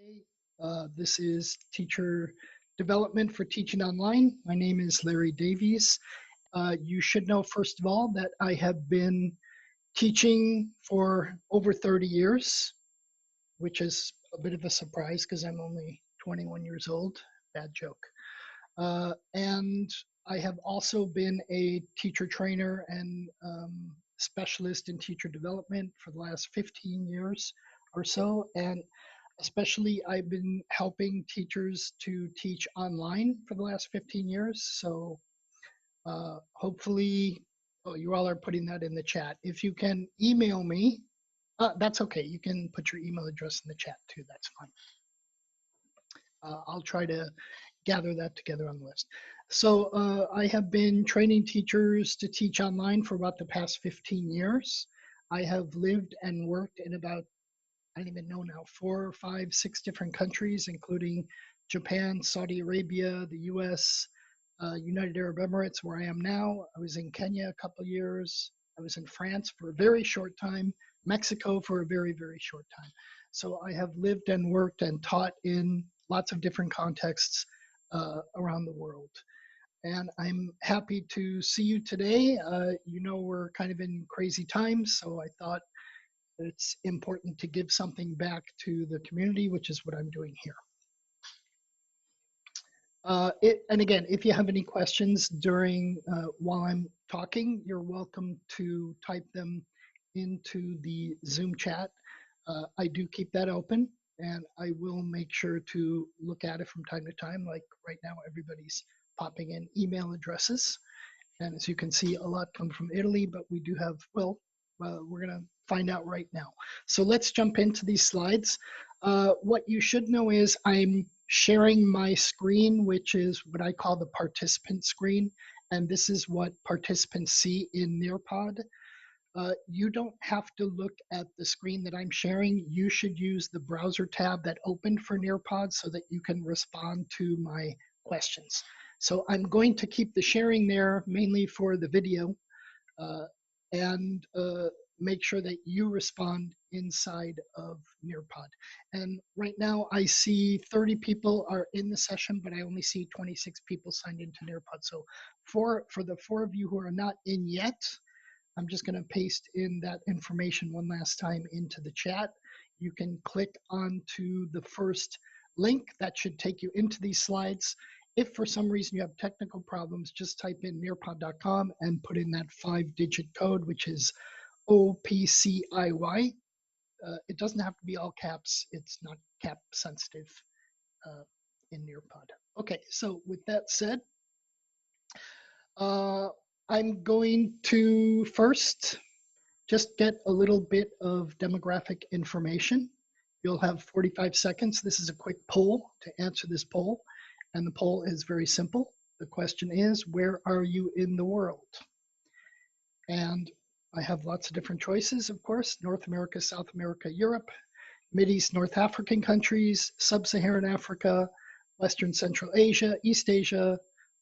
today. This is Teacher Development for Teaching Online. My name is Larry Davies. You should know, first of all, that I have been teaching for over 30 years, which is a bit of a surprise because I'm only 21 years old. Bad joke. And I have also been a teacher trainer and specialist in teacher development for the last 15 years or so. And especially I've been helping teachers to teach online for the last 15 years. So hopefully, oh, you all are putting that in the chat. If you can email me, that's okay. You can put your email address in the chat too. That's fine. I'll try to gather that together on the list. So I have been training teachers to teach online for about the past 15 years. I have lived and worked in about, I don't even know now, 4, 5, 6 different countries, including Japan, Saudi Arabia, the US, United Arab Emirates, where I am now. I was in Kenya a couple of years. I was in France for a very short time, Mexico for a very, very short time. So I have lived and worked and taught in lots of different contexts around the world. And I'm happy to see you today. You know, we're kind of in crazy times, so I thought it's important to give something back to the community, which is what I'm doing here. And again, if you have any questions during while I'm talking, you're welcome to type them into the Zoom chat. I do keep that open, and I will make sure to look at it from time to time. Like right now, everybody's popping in email addresses. And as you can see, a lot come from Italy, but we do have, well, we're going to find out right now. So let's jump into these slides. What you should know is I'm sharing my screen, which is what I call the participant screen. And this is what participants see in Nearpod. You don't have to look at the screen that I'm sharing. You should use the browser tab that opened for Nearpod so that you can respond to my questions. So I'm going to keep the sharing there mainly for the video and make sure that you respond inside of Nearpod. And right now I see 30 people are in the session, but I only see 26 people signed into Nearpod. So for the 4 of you who are not in yet, I'm just going to paste in that information one last time into the chat. You can click onto the first link that should take you into these slides. If for some reason you have technical problems, just type in nearpod.com and put in that 5-digit code, which is OPCIY. It doesn't have to be all caps. It's not cap sensitive in Nearpod. Okay, so with that said, I'm going to first just get a little bit of demographic information. You'll have 45 seconds. This is a quick poll to answer this poll. And the poll is very simple. The question is, where are you in the world? And I have lots of different choices, of course. North America, South America, Europe, Mideast, North African countries, Sub-Saharan Africa, Western Central Asia, East Asia,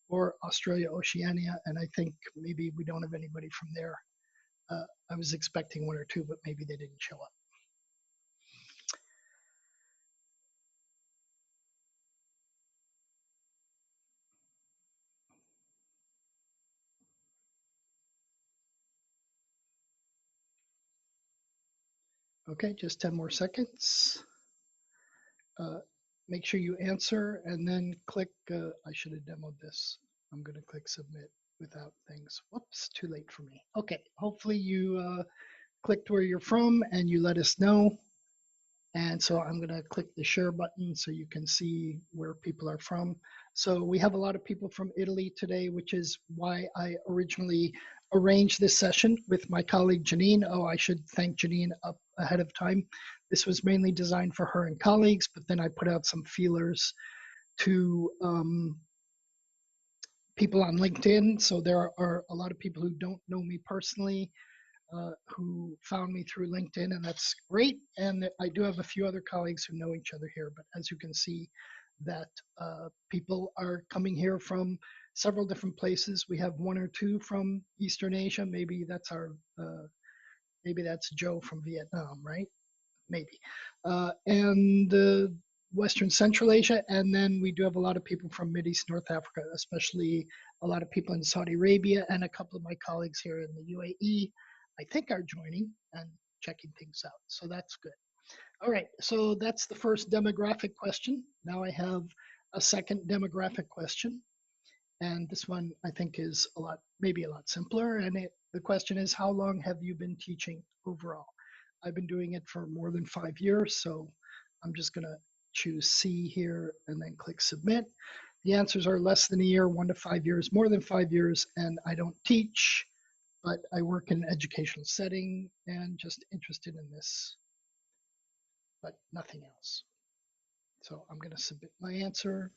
or Australia, Oceania. And I think maybe we don't have anybody from there. I was expecting 1 or 2, but maybe they didn't show up. Okay, just 10 more seconds. Make sure you answer and then click, I should have demoed this. I'm gonna click submit without things. Whoops, too late for me. Okay, hopefully you clicked where you're from and you let us know. And so I'm gonna click the share button so you can see where people are from. So we have a lot of people from Italy today, which is why I originally arranged this session with my colleague Janine. Oh, I should thank Janine up ahead of time. This was mainly designed for her and colleagues, but then I put out some feelers to people on LinkedIn. So there are a lot of people who don't know me personally who found me through LinkedIn, and that's great. And I do have a few other colleagues who know each other here, but as you can see that people are coming here from several different places. We have 1 or 2 from Eastern Asia. Maybe that's maybe that's Joe from Vietnam, right? Maybe. And Western Central Asia, and then we do have a lot of people from Mideast, North Africa, especially a lot of people in Saudi Arabia, and a couple of my colleagues here in the UAE, I think, are joining and checking things out. So that's good. All right, so that's the first demographic question. Now I have a second demographic question. And this one I think is maybe a lot simpler. And the question is, how long have you been teaching overall? I've been doing it for more than 5 years. So I'm just gonna choose C here and then click submit. The answers are less than a year, 1 to 5 years, more than 5 years, and I don't teach, but I work in an educational setting and just interested in this, but nothing else. So I'm gonna submit my answer.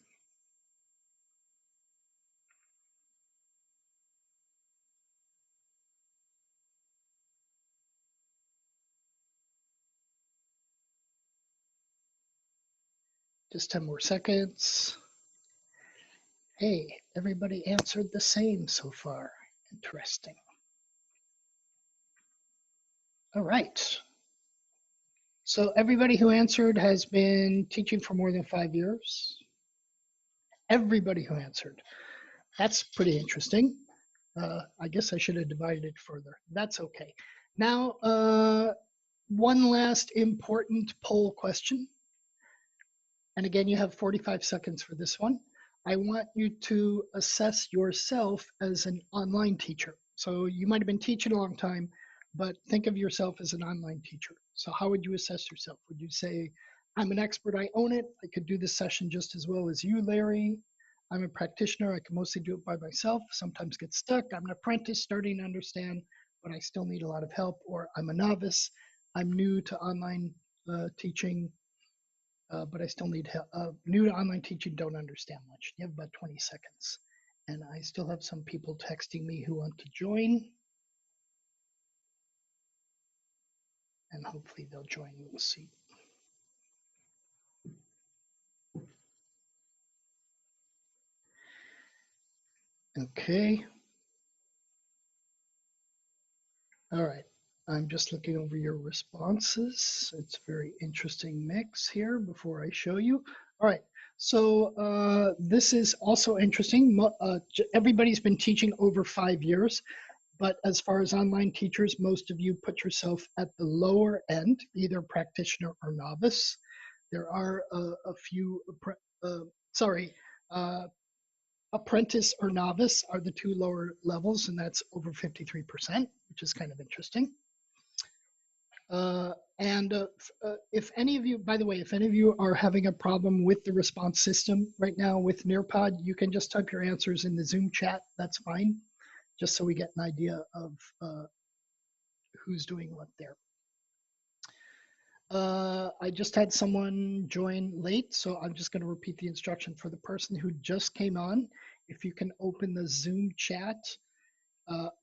Just 10 more seconds. Hey, everybody answered the same so far. Interesting. All right. So everybody who answered has been teaching for more than 5 years. Everybody who answered. That's pretty interesting. I guess I should have divided it further. That's okay. Now, one last important poll question. And again, you have 45 seconds for this one. I want you to assess yourself as an online teacher. So you might have been teaching a long time, but think of yourself as an online teacher. So how would you assess yourself? Would you say, I'm an expert, I own it, I could do this session just as well as you, Larry. I'm a practitioner, I can mostly do it by myself, sometimes get stuck. I'm an apprentice starting to understand, but I still need a lot of help. Or I'm a novice, I'm new to online teaching, but I still need help. New to online teaching, don't understand much. You have about 20 seconds. And I still have some people texting me who want to join. And hopefully they'll join, we'll see. Okay. All right. I'm just looking over your responses. It's a very interesting mix here before I show you. All right. So this is also interesting. Everybody's been teaching over 5 years. But as far as online teachers, most of you put yourself at the lower end, either practitioner or novice. There are a few, apprentice or novice are the two lower levels, and that's over 53%, which is kind of interesting. If any of you, by the way, if any of you are having a problem with the response system right now with Nearpod, you can just type your answers in the Zoom chat, that's fine, just so we get an idea of who's doing what there. I just had someone join late, so I'm just going to repeat the instruction for the person who just came on. If you can open the Zoom chat,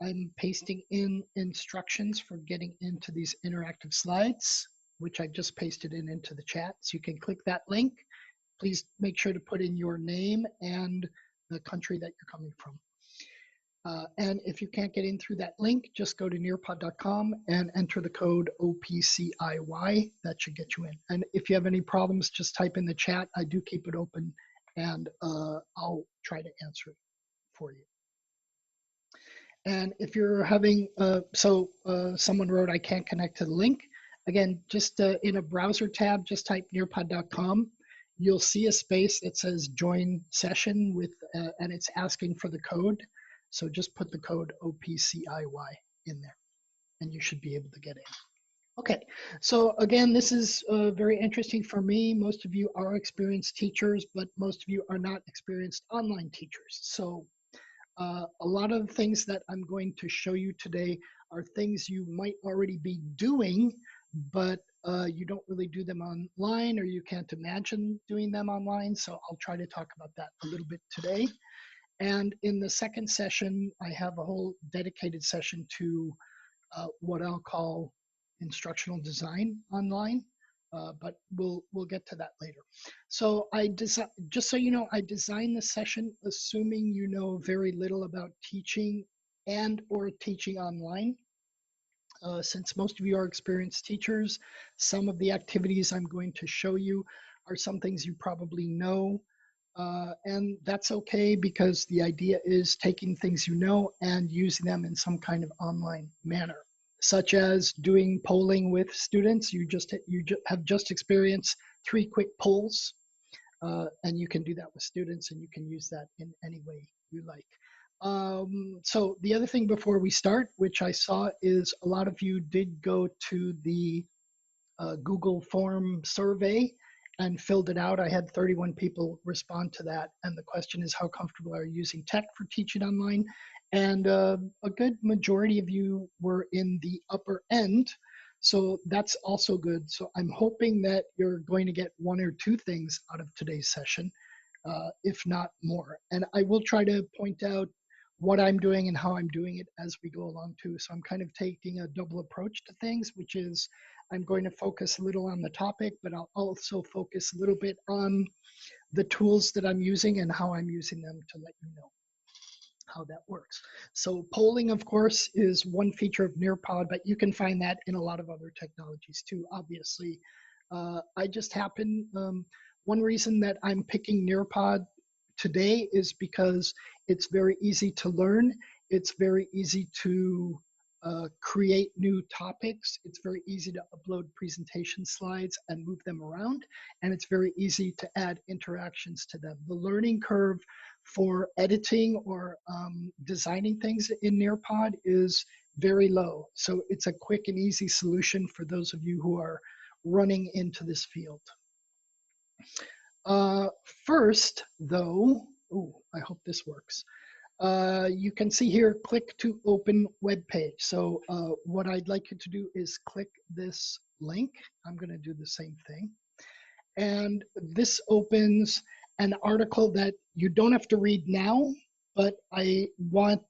I'm pasting in instructions for getting into these interactive slides, which I just pasted into the chat. So you can click that link. Please make sure to put in your name and the country that you're coming from. And if you can't get in through that link, just go to nearpod.com and enter the code OPCIY. That should get you in. And if you have any problems, just type in the chat. I do keep it open, and I'll try to answer it for you. And if you're having, someone wrote, I can't connect to the link. Again, just in a browser tab, just type nearpod.com. You'll see a space that says join session with, and it's asking for the code. So just put the code OPCIY in there, and you should be able to get in. Okay, so again, this is very interesting for me. Most of you are experienced teachers, but most of you are not experienced online teachers. So a lot of the things that I'm going to show you today are things you might already be doing, but you don't really do them online, or you can't imagine doing them online. So I'll try to talk about that a little bit today. And in the second session, I have a whole dedicated session to what I'll call instructional design online, but we'll get to that later. So just so you know, I designed the session assuming you know very little about teaching and or teaching online. Since most of you are experienced teachers, some of the activities I'm going to show you are some things you probably know. And that's okay because the idea is taking things you know and using them in some kind of online manner, such as doing polling with students. Have just experienced 3 quick polls, and you can do that with students, and you can use that in any way you like. So the other thing before we start, which I saw, is a lot of you did go to the Google form survey and filled it out. I had 31 people respond to that. And the question is, how comfortable are you using tech for teaching online? And a good majority of you were in the upper end. So that's also good. So I'm hoping that you're going to get 1 or 2 things out of today's session, if not more. And I will try to point out what I'm doing and how I'm doing it as we go along too. So I'm kind of taking a double approach to things, which is I'm going to focus a little on the topic, but I'll also focus a little bit on the tools that I'm using and how I'm using them to let you know how that works. So polling, of course, is one feature of Nearpod, but you can find that in a lot of other technologies too, obviously. I just happen, one reason that I'm picking Nearpod today is because it's very easy to learn. It's very easy to create new topics. It's very easy to upload presentation slides and move them around. And it's very easy to add interactions to them. The learning curve for editing or designing things in Nearpod is very low. So it's a quick and easy solution for those of you who are running into this field. First, though, I hope this works. You can see here, click to open web page. So what I'd like you to do is click this link. I'm going to do the same thing. And this opens an article that you don't have to read now, but I want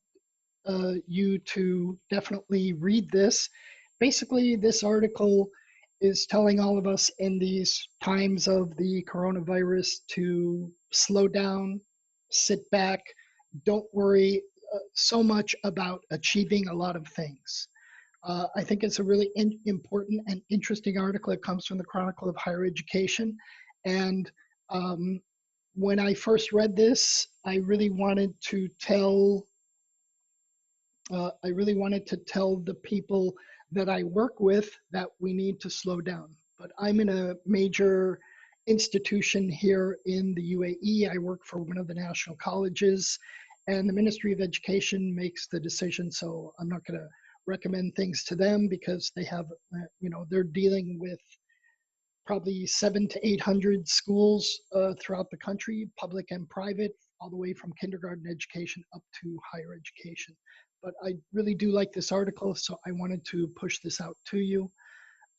you to definitely read this. Basically, this article is telling all of us in these times of the coronavirus to slow down, sit back, don't worry so much about achieving a lot of things. I think it's a really important and interesting article. It comes from the Chronicle of Higher Education. And when I first read this, I really wanted to tell the people that I work with that we need to slow down. But I'm in a major institution here in the UAE. I work for one of the national colleges, and the Ministry of Education makes the decision. So I'm not going to recommend things to them because they have, they're dealing with probably 700 to 800 schools throughout the country, public and private, all the way from kindergarten education up to higher education. But I really do like this article, so I wanted to push this out to you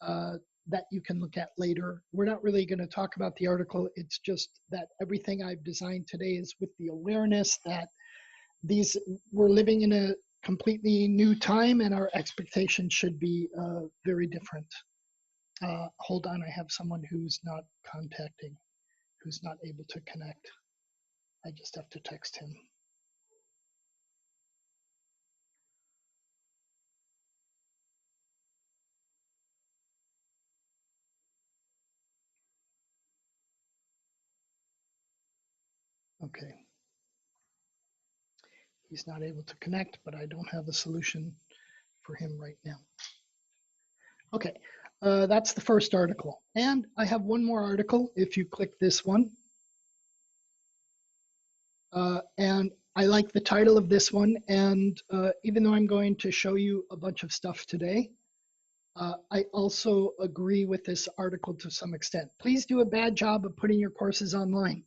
that you can look at later. We're not really going to talk about the article. It's just that everything I've designed today is with the awareness that we're living in a completely new time and our expectations should be very different. Hold on, I have someone who's not contacting, who's not able to connect. I just have to text him. Okay. He's not able to connect, but I don't have a solution for him right now. Okay, that's the first article. And I have one more article if you click this one. And I like the title of this one. And even though I'm going to show you a bunch of stuff today, I also agree with this article to some extent. Please do a bad job of putting your courses online.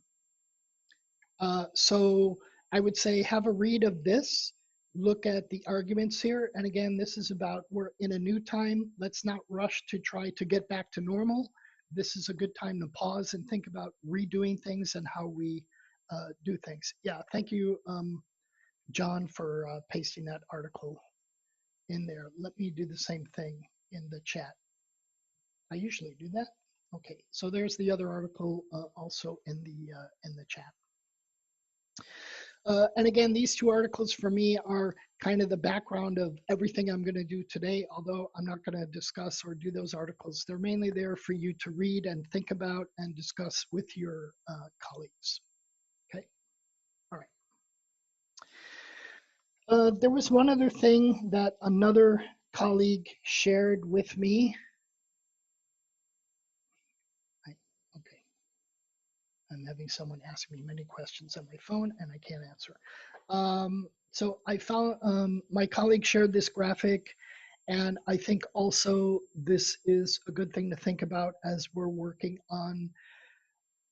So I would say have a read of this, look at the arguments here. And again, this is about we're in a new time. Let's not rush to try to get back to normal. This is a good time to pause and think about redoing things and how we do things. Yeah, thank you, John, for pasting that article in there. Let me do the same thing in the chat. I usually do that. Okay, so there's the other article also in the chat. And again, these two articles for me are kind of the background of everything I'm going to do today, although I'm not going to discuss or do those articles. They're mainly there for you to read and think about and discuss with your colleagues. Okay, all right. There was one other thing that another colleague shared with me. Okay, I'm having someone ask me many questions on my phone and I can't answer. So I found my colleague shared this graphic, and I think also this is a good thing to think about as we're working on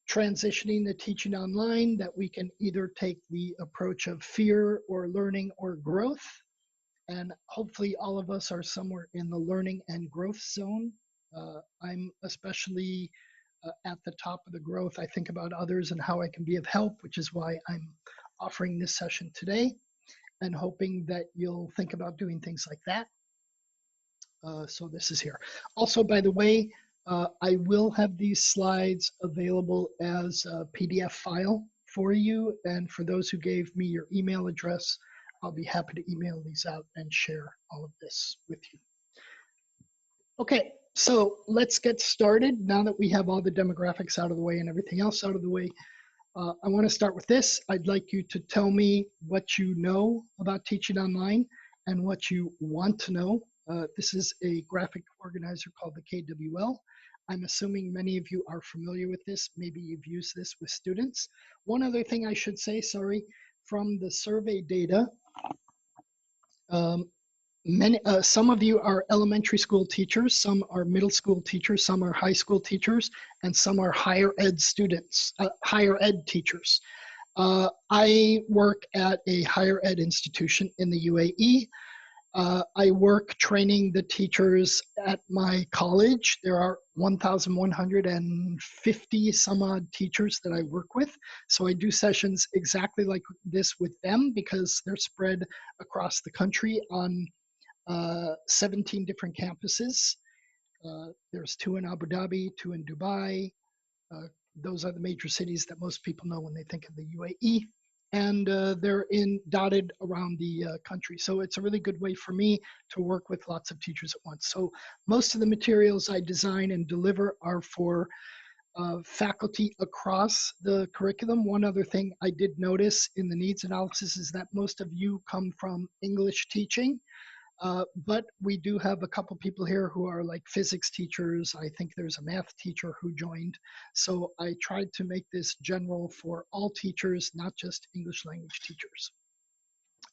transitioning to teaching online, that we can either take the approach of fear or learning or growth. And hopefully all of us are somewhere in the learning and growth zone. I'm especially at the top of the growth. I think about others and how I can be of help, which is why I'm offering this session today, and hoping that you'll think about doing things like that. So this is here. Also, by the way, I will have these slides available as a PDF file for you. And for those who gave me your email address, I'll be happy to email these out and share all of this with you. Okay, so let's get started. Now that we have all the demographics out of the way and everything else out of the way, I want to start with this. I'd like you to tell me what you know about teaching online and what you want to know. This is a graphic organizer called the KWL. I'm assuming many of you are familiar with this. Maybe you've used this with students. One other thing I should say, sorry, from the survey data, some of you are elementary school teachers, some are middle school teachers, some are high school teachers, and some are higher ed students, higher ed teachers. I work at a higher ed institution in the UAE. I work training the teachers at my college. There are 1,150 some odd teachers that I work with. So I do sessions exactly like this with them because they're spread across the country on 17 different campuses. There's 2 in Abu Dhabi, 2 in Dubai. Those are the major cities that most people know when they think of the UAE. And they're dotted around the country. So it's a really good way for me to work with lots of teachers at once. So most of the materials I design and deliver are for faculty across the curriculum. One other thing I did notice in the needs analysis is that most of you come from English teaching. But we do have a couple people here who are like physics teachers. I think there's a math teacher who joined. So I tried to make this general for all teachers, not just English language teachers.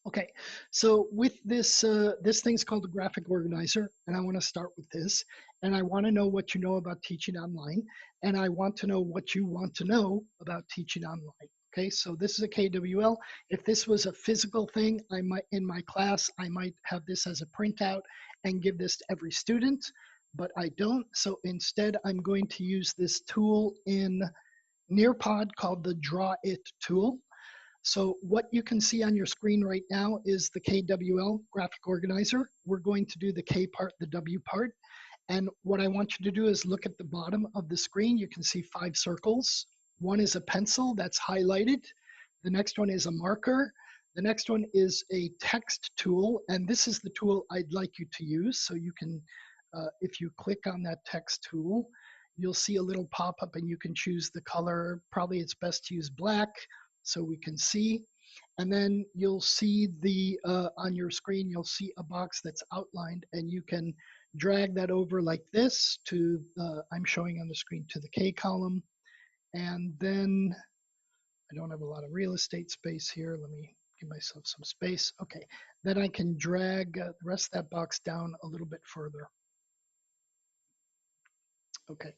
Okay, so with this, this thing's called a graphic organizer, and I want to start with this. And I want to know what you know about teaching online, and I want to know what you want to know about teaching online. Okay, so this is a KWL. If this was a physical thing, I might, in my class, I might have this as a printout and give this to every student, but I don't. So instead, I'm going to use this tool in Nearpod called the Draw It tool. So what you can see on your screen right now is the KWL graphic organizer. We're going to do the K part, the W part. And what I want you to do is look at the bottom of the screen. You can see 5 circles. One is a pencil that's highlighted. The next one is a marker. The next one is a text tool. And this is the tool I'd like you to use. So you can, if you click on that text tool, you'll see a little pop-up and you can choose the color. Probably it's best to use black so we can see. And then you'll see the, on your screen, you'll see a box that's outlined, and you can drag that over like this to, I'm showing on the screen, to the K column. And then I don't have a lot of real estate space here. Let me give myself some space. Okay, then I can drag the rest of that box down a little bit further. Okay.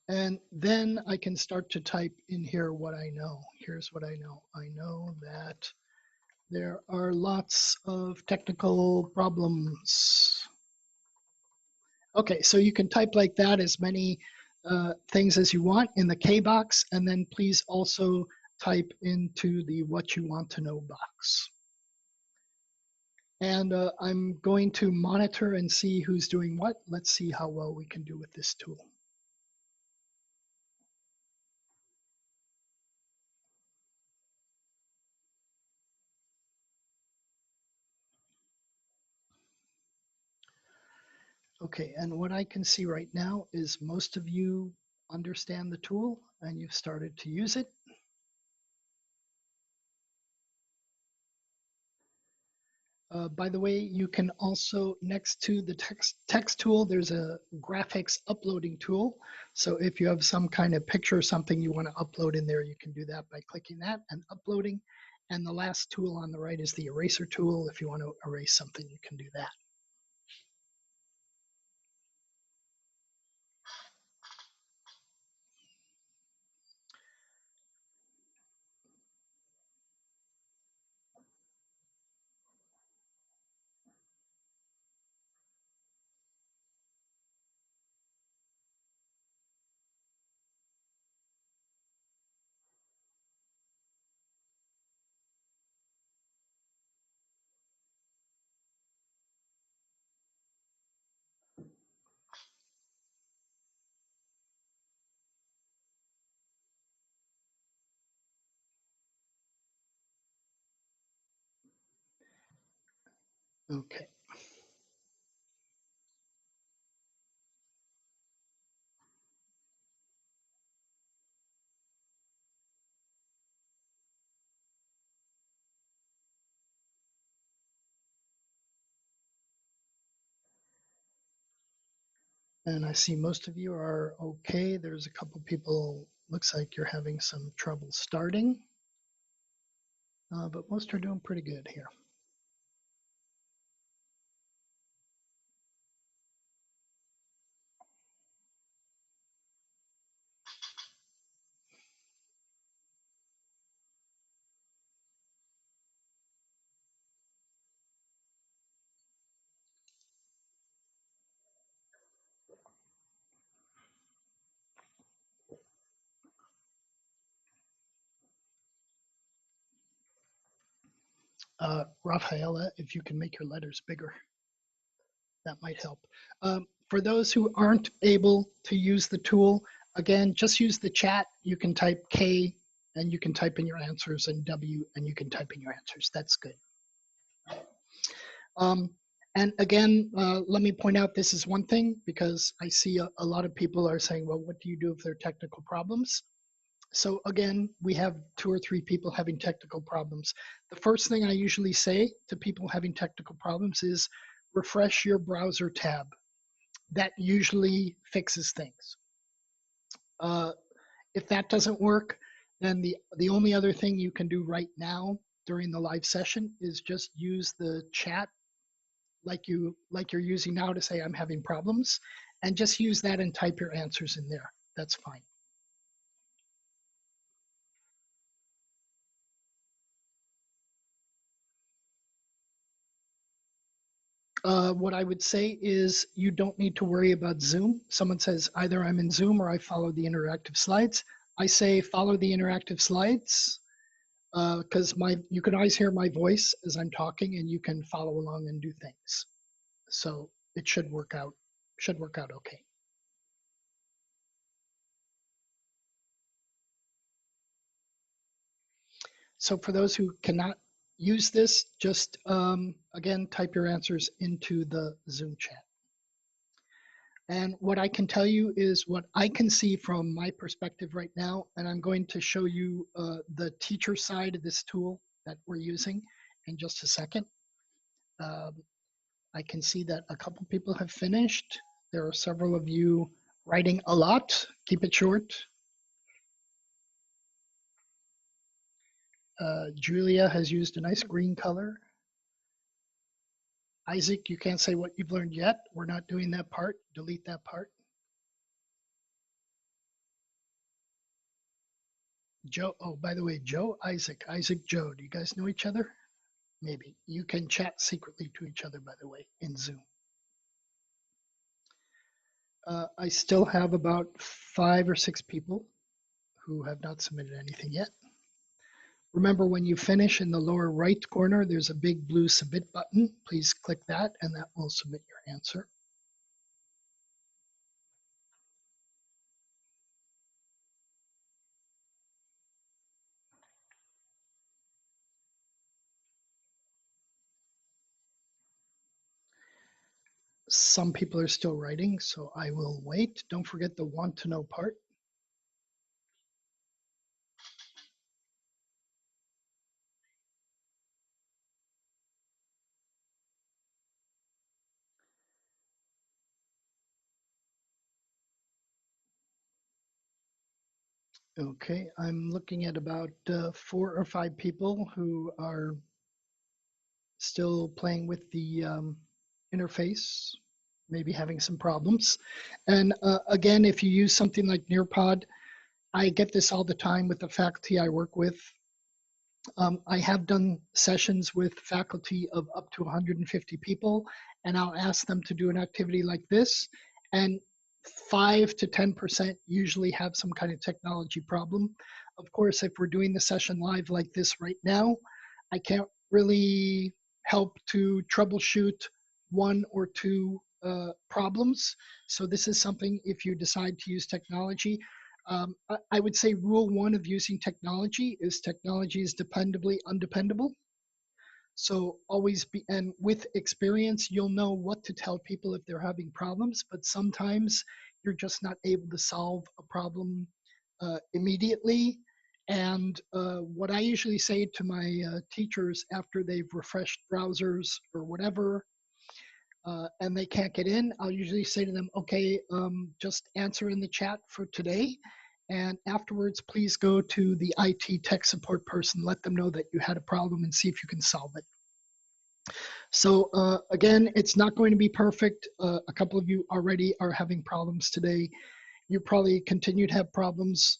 And then I can start to type in here what I know. Here's what I know. I know that there are lots of technical problems. Okay, so you can type like that as many things as you want in the K box, and then please also type into the what you want to know box. And I'm going to monitor and see who's doing what. Let's see how well we can do with this tool. Okay, and what I can see right now is most of you understand the tool and you've started to use it. By the way, you can also, next to the text tool, there's a graphics uploading tool. So if you have some kind of picture or something you want to upload in there, you can do that by clicking that and uploading. And the last tool on the right is the eraser tool. If you want to erase something, you can do that. Okay. And I see most of you are okay. There's a couple people, looks like you're having some trouble starting, but most are doing pretty good here. Rafaela, if you can make your letters bigger, that might help. For those who aren't able to use the tool, again, just use the chat. You can type K and you can type in your answers, and W and you can type in your answers. That's good. And again, let me point out this is one thing, because I see a lot of people are saying, well, what do you do if there are technical problems? So again, we have 2 or 3 people having technical problems. The first thing I usually say to people having technical problems is refresh your browser tab. That usually fixes things. If that doesn't work, then the only other thing you can do right now during the live session is just use the chat like you're using now to say I'm having problems, and just use that and type your answers in there. That's fine. What I would say is you don't need to worry about Zoom. Someone says either I'm in Zoom or I follow the interactive slides. I say follow the interactive slides, because you can always hear my voice as I'm talking, and you can follow along and do things. So it should work out. Should work out okay. So for those who cannot use this, just again type your answers into the Zoom chat. And what I can tell you is what I can see from my perspective right now, and I'm going to show you the teacher side of this tool that we're using in just a second. I can see that a couple people have finished. There are several of you writing a lot. Keep it short. Julia has used a nice green color. Isaac, you can't say what you've learned yet. We're not doing that part. Delete that part. Joe, oh, by the way, Joe, Isaac, Joe, do you guys know each other? Maybe. You can chat secretly to each other, by the way, in Zoom. I still have about 5 or 6 people who have not submitted anything yet. Remember, when you finish in the lower right corner, there's a big blue submit button. Please click that, and that will submit your answer. Some people are still writing, so I will wait. Don't forget the want to know part. Okay, I'm looking at about 4 or 5 people who are still playing with the interface, maybe having some problems. And again, if you use something like Nearpod, I get this all the time with the faculty I work with. I have done sessions with faculty of up to 150 people, and I'll ask them to do an activity like this, and 5 to 10% usually have some kind of technology problem. Of course, if we're doing the session live like this right now, I can't really help to troubleshoot 1 or 2 problems. So this is something, if you decide to use technology, I would say rule 1 of using technology is dependably undependable. So always be, and with experience, you'll know what to tell people if they're having problems, but sometimes you're just not able to solve a problem immediately. And what I usually say to my teachers after they've refreshed browsers or whatever, and they can't get in, I'll usually say to them, okay, just answer in the chat for today. And afterwards, please go to the IT tech support person, let them know that you had a problem and see if you can solve it. So again, it's not going to be perfect. A couple of you already are having problems today. You probably continue to have problems.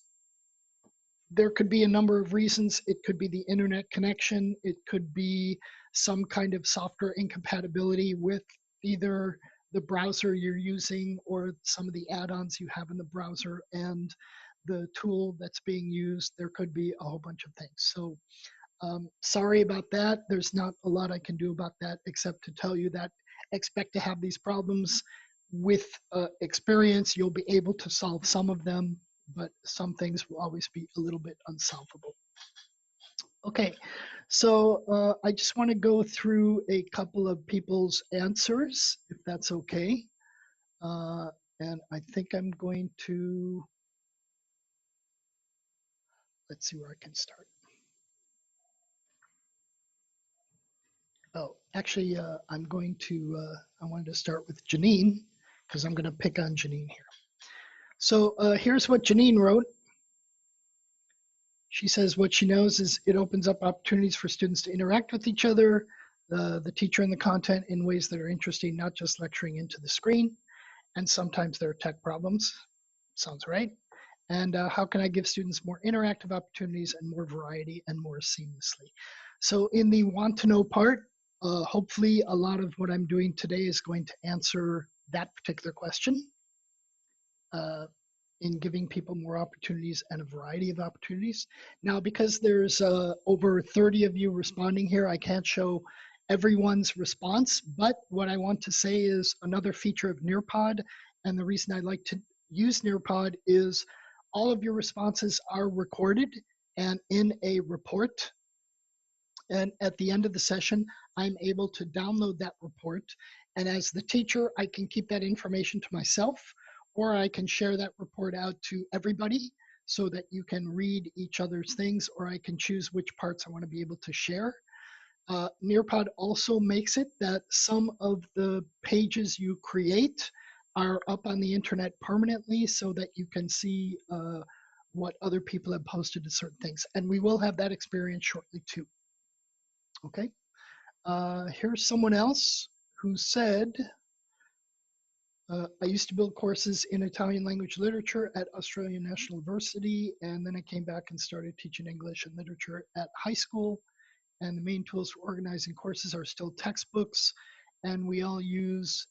There could be a number of reasons. It could be the internet connection. It could be some kind of software incompatibility with either the browser you're using or some of the add-ons you have in the browser and the tool that's being used. There could be a whole bunch of things. So sorry about that. There's not a lot I can do about that except to tell you that expect to have these problems. With experience, you'll be able to solve some of them, but some things will always be a little bit unsolvable. Okay, so I just want to go through a couple of people's answers, if that's okay. And I think I'm going to, let's see where I can start. Oh, actually, I'm going to, I wanted to start with Janine, because I'm going to pick on Janine here. So here's what Janine wrote. She says what she knows is it opens up opportunities for students to interact with each other, the teacher and the content in ways that are interesting, not just lecturing into the screen. And sometimes there are tech problems. Sounds right. And how can I give students more interactive opportunities and more variety and more seamlessly? So in the want to know part, hopefully a lot of what I'm doing today is going to answer that particular question in giving people more opportunities and a variety of opportunities. Now, because there's over 30 of you responding here, I can't show everyone's response, but what I want to say is another feature of Nearpod, and the reason I like to use Nearpod is all of your responses are recorded and in a report. And at the end of the session, I'm able to download that report. And as the teacher, I can keep that information to myself, or I can share that report out to everybody so that you can read each other's things, or I can choose which parts I want to be able to share. Nearpod also makes it that some of the pages you create are up on the internet permanently so that you can see what other people have posted to certain things. And we will have that experience shortly too. Okay, here's someone else who said, I used to build courses in Italian language literature at Australian National University, and then I came back and started teaching English and literature at high school. And the main tools for organizing courses are still textbooks, and we all use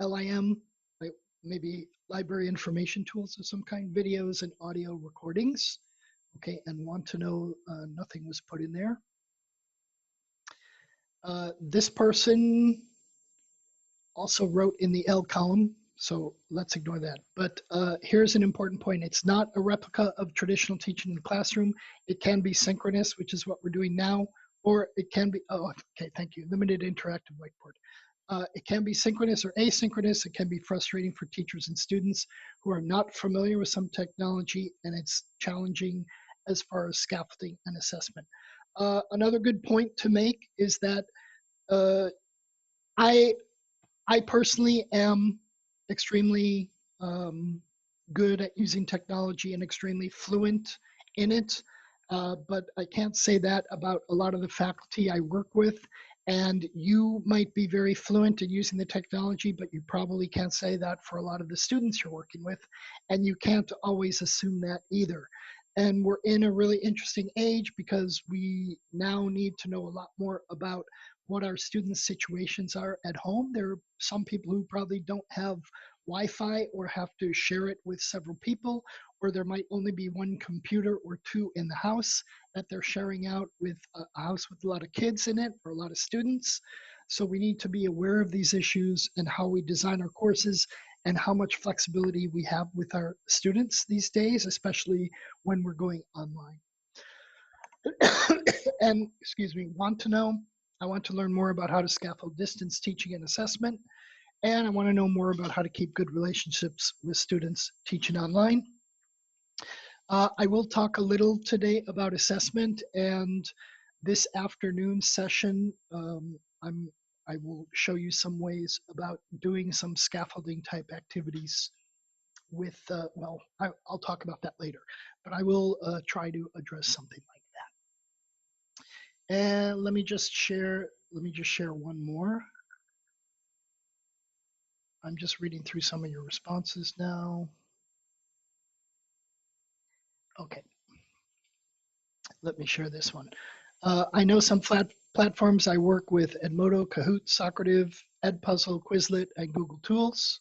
LIM, like maybe library information tools of some kind, videos and audio recordings. Okay, and want to know, nothing was put in there. This person also wrote in the L column, so let's ignore that. But here's an important point. It's not a replica of traditional teaching in the classroom. It can be synchronous, which is what we're doing now, or it can be, oh, okay, thank you, limited interactive whiteboard. It can be synchronous or asynchronous. It can be frustrating for teachers and students who are not familiar with some technology, and it's challenging as far as scaffolding and assessment. Another good point to make is that uh, I I personally am extremely good at using technology and extremely fluent in it. But I can't say that about a lot of the faculty I work with. And you might be very fluent in using the technology, but you probably can't say that for a lot of the students you're working with. And you can't always assume that either. And we're in a really interesting age because we now need to know a lot more about what our students' situations are at home. There are some people who probably don't have Wi-Fi or have to share it with several people, or there might only be one computer or two in the house that they're sharing out with a house with a lot of kids in it or a lot of students. So we need to be aware of these issues and how we design our courses and how much flexibility we have with our students these days, especially when we're going online. And excuse me, I want to learn more about how to scaffold distance teaching and assessment, and I want to know more about how to keep good relationships with students teaching online. I will talk a little today about assessment, and this afternoon session, I will show you some ways about doing some scaffolding type activities with, I'll talk about that later, but I will try to address something like that. And let me just share one more. I'm just reading through some of your responses now. Okay, let me share this one. I know some platforms I work with: Edmodo, Kahoot, Socrative, Edpuzzle, Quizlet, and Google Tools.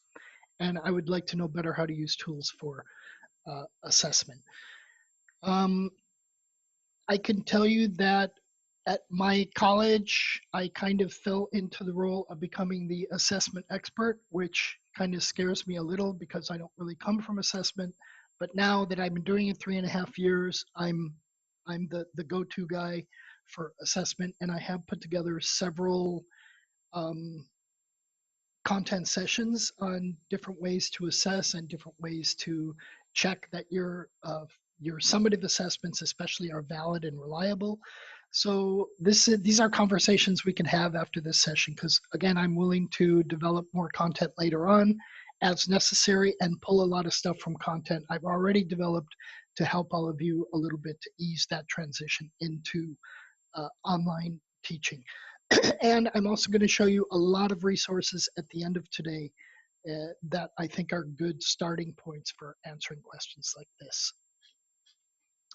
And I would like to know better how to use tools for assessment. I can tell you that at my college, I kind of fell into the role of becoming the assessment expert, which kind of scares me a little because I don't really come from assessment. But now that I've been doing it 3.5 years, I'm the go-to guy for assessment, and I have put together several um, content sessions on different ways to assess and different ways to check that your summative assessments especially are valid and reliable. So these are conversations we can have after this session, because again, I'm willing to develop more content later on as necessary and pull a lot of stuff from content I've already developed to help all of you a little bit to ease that transition into online teaching. And I'm also going to show you a lot of resources at the end of today that I think are good starting points for answering questions like this.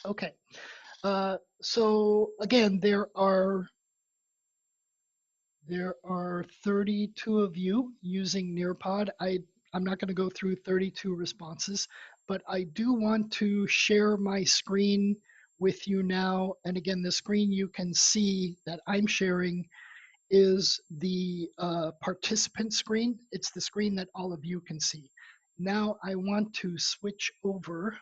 Okay, so again, there are 32 of you using Nearpod. I'm not going to go through 32 responses, but I do want to share my screen with you now. And again, the screen you can see that I'm sharing is the participant screen. It's the screen that all of you can see. Now I want to switch over,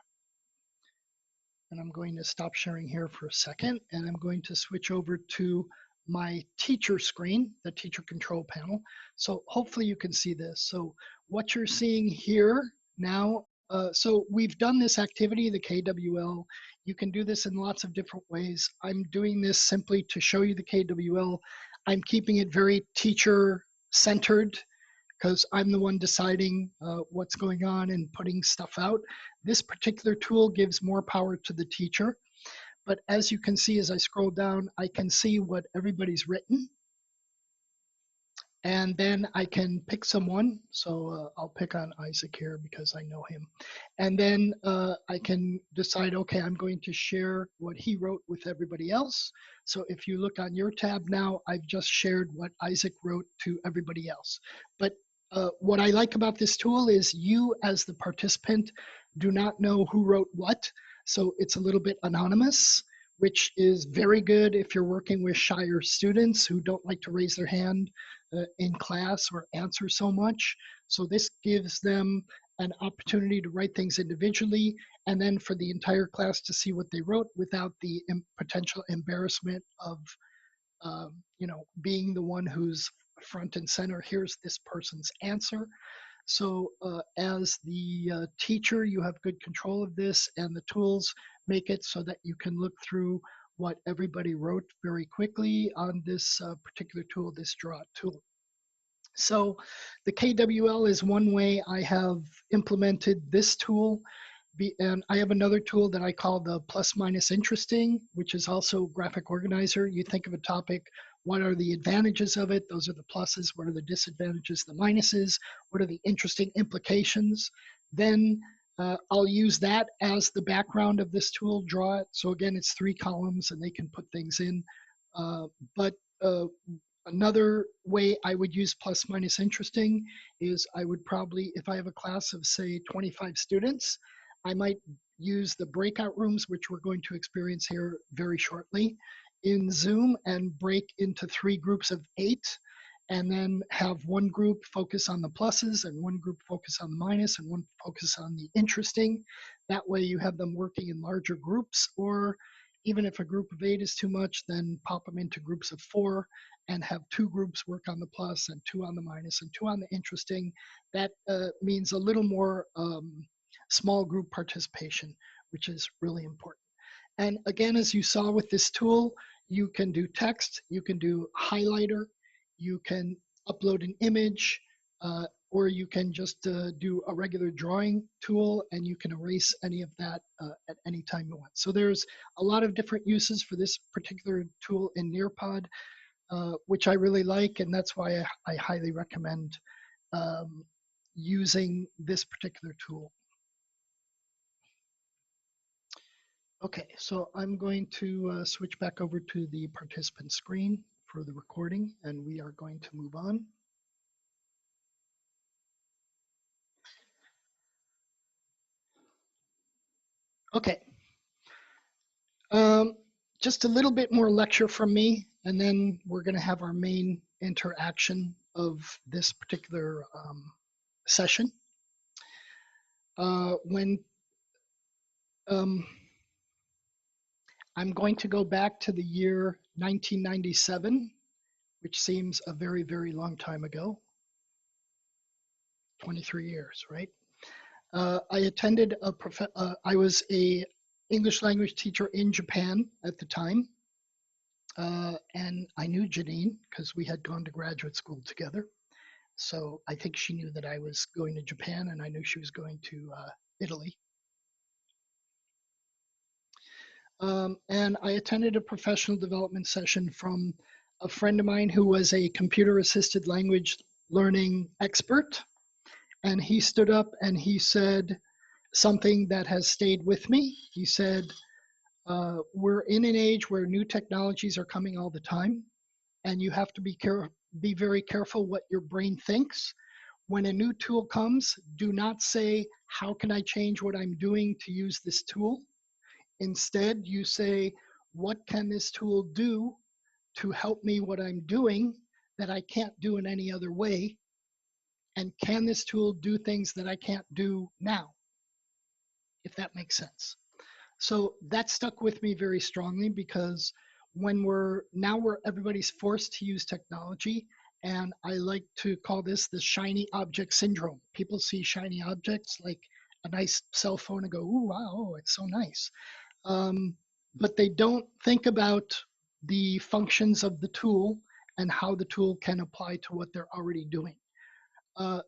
and I'm going to stop sharing here for a second, and I'm going to switch over to my teacher screen, the teacher control panel. So hopefully you can see this. So what you're seeing here now, so we've done this activity, the KWL. You can do this in lots of different ways. I'm doing this simply to show you the KWL. I'm keeping it very teacher centered because I'm the one deciding what's going on and putting stuff out. This particular tool gives more power to the teacher. But as you can see, as I scroll down, I can see what everybody's written. And then I can pick someone. So I'll pick on Isaac here because I know him. And then I can decide, okay, I'm going to share what he wrote with everybody else. So if you look on your tab now, I've just shared what Isaac wrote to everybody else. But what I like about this tool is you as the participant do not know who wrote what. So it's a little bit anonymous, which is very good if you're working with shyer students who don't like to raise their hand in class or answer so much. So this gives them an opportunity to write things individually, and then for the entire class to see what they wrote without the potential embarrassment of being the one who's front and center, here's this person's answer. So as the teacher, you have good control of this, and the tools make it so that you can look through what everybody wrote very quickly on this particular tool, this draw tool. So the KWL is one way I have implemented this tool. And I have another tool that I call the plus minus interesting, which is also graphic organizer. You think of a topic, what are the advantages of it? Those are the pluses. What are the disadvantages, the minuses? What are the interesting implications? Then I'll use that as the background of this tool, draw it. So again, it's 3 columns and they can put things in. But another way I would use plus minus interesting is I would probably, if I have a class of say 25 students, I might use the breakout rooms, which we're going to experience here very shortly in Zoom, and break into 3 groups of 8, and then have one group focus on the pluses and one group focus on the minus and one focus on the interesting. That way you have them working in larger groups, or even if a group of 8 is too much, then pop them into groups of 4 and have 2 groups work on the plus and 2 on the minus and 2 on the interesting. That means a little more small group participation, which is really important. And again, as you saw with this tool, you can do text, you can do highlighter, you can upload an image, or you can just do a regular drawing tool, and you can erase any of that at any time you want. So there's a lot of different uses for this particular tool in Nearpod, which I really like, and that's why I highly recommend using this particular tool. Okay, so I'm going to switch back over to the participant screen for the recording, and we are going to move on. Okay. Just a little bit more lecture from me, and then we're going to have our main interaction of this particular session. I'm going to go back to the year 1997, which seems a very, very long time ago. 23 years, right? I attended I was a English language teacher in Japan at the time. And I knew Janine because we had gone to graduate school together. So I think she knew that I was going to Japan, and I knew she was going to Italy. And I attended a professional development session from a friend of mine who was a computer assisted language learning expert. And he stood up and he said something that has stayed with me. He said, we're in an age where new technologies are coming all the time, and you have to be very careful what your brain thinks. When a new tool comes, do not say, how can I change what I'm doing to use this tool? Instead, you say, what can this tool do to help me what I'm doing that I can't do in any other way? And can this tool do things that I can't do now? If that makes sense. So that stuck with me very strongly, because when everybody's forced to use technology, and I like to call this the shiny object syndrome. People see shiny objects like a nice cell phone and go, ooh, wow, it's so nice. But they don't think about the functions of the tool and how the tool can apply to what they're already doing.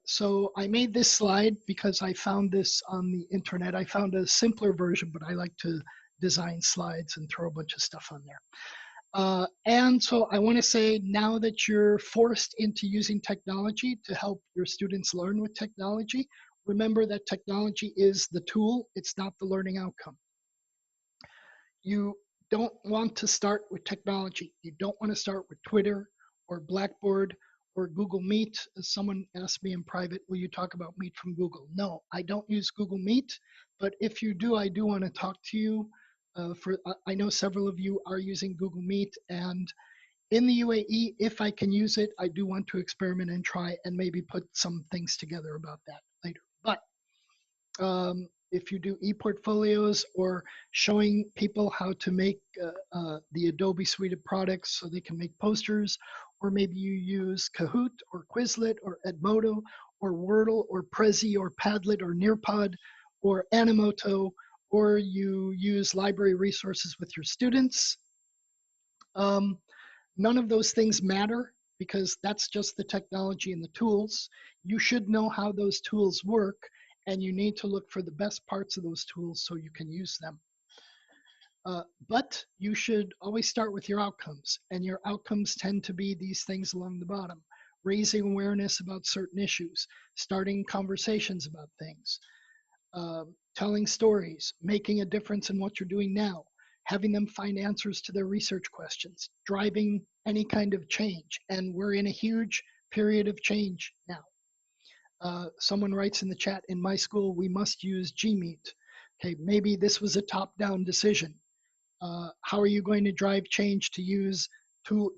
So I made this slide because I found this on the internet. I found a simpler version, but I like to design slides and throw a bunch of stuff on there. And so I want to say, now that you're forced into using technology to help your students learn with technology, remember that technology is the tool, it's not the learning outcome. You don't want to start with technology. You don't want to start with Twitter or Blackboard or Google Meet. Someone asked me in private, will you talk about Meet from Google? No, I don't use Google Meet, but if you do, I do want to talk to you. I know several of you are using Google Meet, and in the UAE, if I can use it, I do want to experiment and try and maybe put some things together about that later. But if you do e-portfolios or showing people how to make the Adobe suite of products so they can make posters, or maybe you use Kahoot or Quizlet or Edmodo or Wordle or Prezi or Padlet or Nearpod or Animoto, or you use library resources with your students. None of those things matter because that's just the technology and the tools. You should know how those tools work, and you need to look for the best parts of those tools so you can use them. But you should always start with your outcomes, and your outcomes tend to be these things along the bottom: raising awareness about certain issues, starting conversations about things, telling stories, making a difference in what you're doing now, having them find answers to their research questions, driving any kind of change. And we're in a huge period of change now. Someone writes in the chat, in my school, we must use Gmeet. Okay, maybe this was a top-down decision. How are you going to drive change to use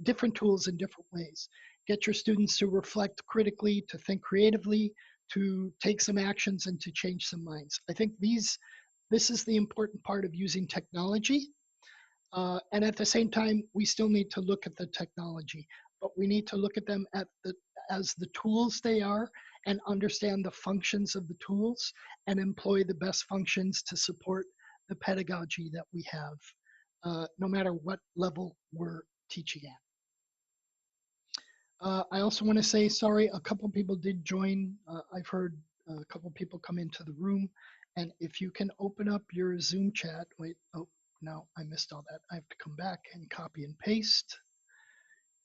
different tools in different ways? Get your students to reflect critically, to think creatively, to take some actions, and to change some minds. I think this is the important part of using technology. And at the same time, we still need to look at the technology, but we need to look at them as the tools they are, and understand the functions of the tools and employ the best functions to support the pedagogy that we have, no matter what level we're teaching at. I also want to say sorry, a couple people did join. I've heard a couple people come into the room, and if you can open up your Zoom chat, wait, oh, no, I missed all that. I have to come back and copy and paste.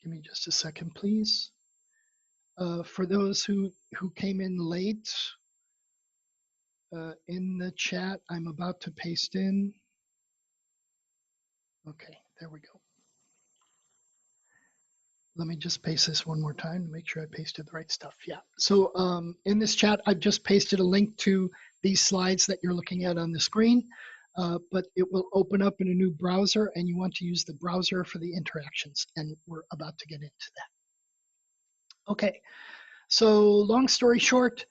Give me just a second, please. For those who came in late, in the chat, I'm about to paste in. Okay, there we go. Let me just paste this one more time to make sure I pasted the right stuff. Yeah, so in this chat, I've just pasted a link to these slides that you're looking at on the screen, but it will open up in a new browser, and you want to use the browser for the interactions, and we're about to get into that. Okay, so long story short,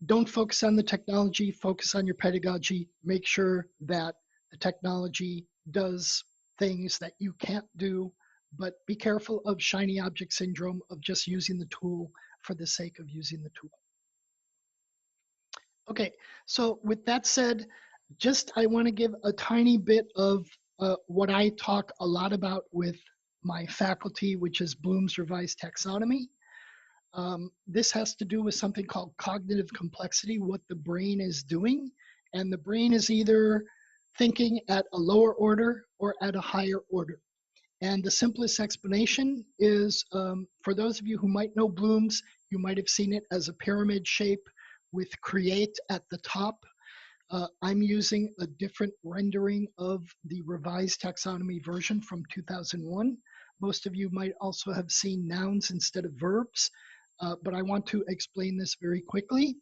don't focus on the technology, focus on your pedagogy. Make sure that the technology does things that you can't do, but be careful of shiny object syndrome, of just using the tool for the sake of using the tool. Okay, so with that said, I want to give a tiny bit of what I talk a lot about with my faculty, which is Bloom's Revised Taxonomy. This has to do with something called cognitive complexity, what the brain is doing. And the brain is either thinking at a lower order or at a higher order. And the simplest explanation is, for those of you who might know Bloom's, you might have seen it as a pyramid shape with create at the top. I'm using a different rendering of the revised taxonomy version from 2001. Most of you might also have seen nouns instead of verbs, but I want to explain this very quickly.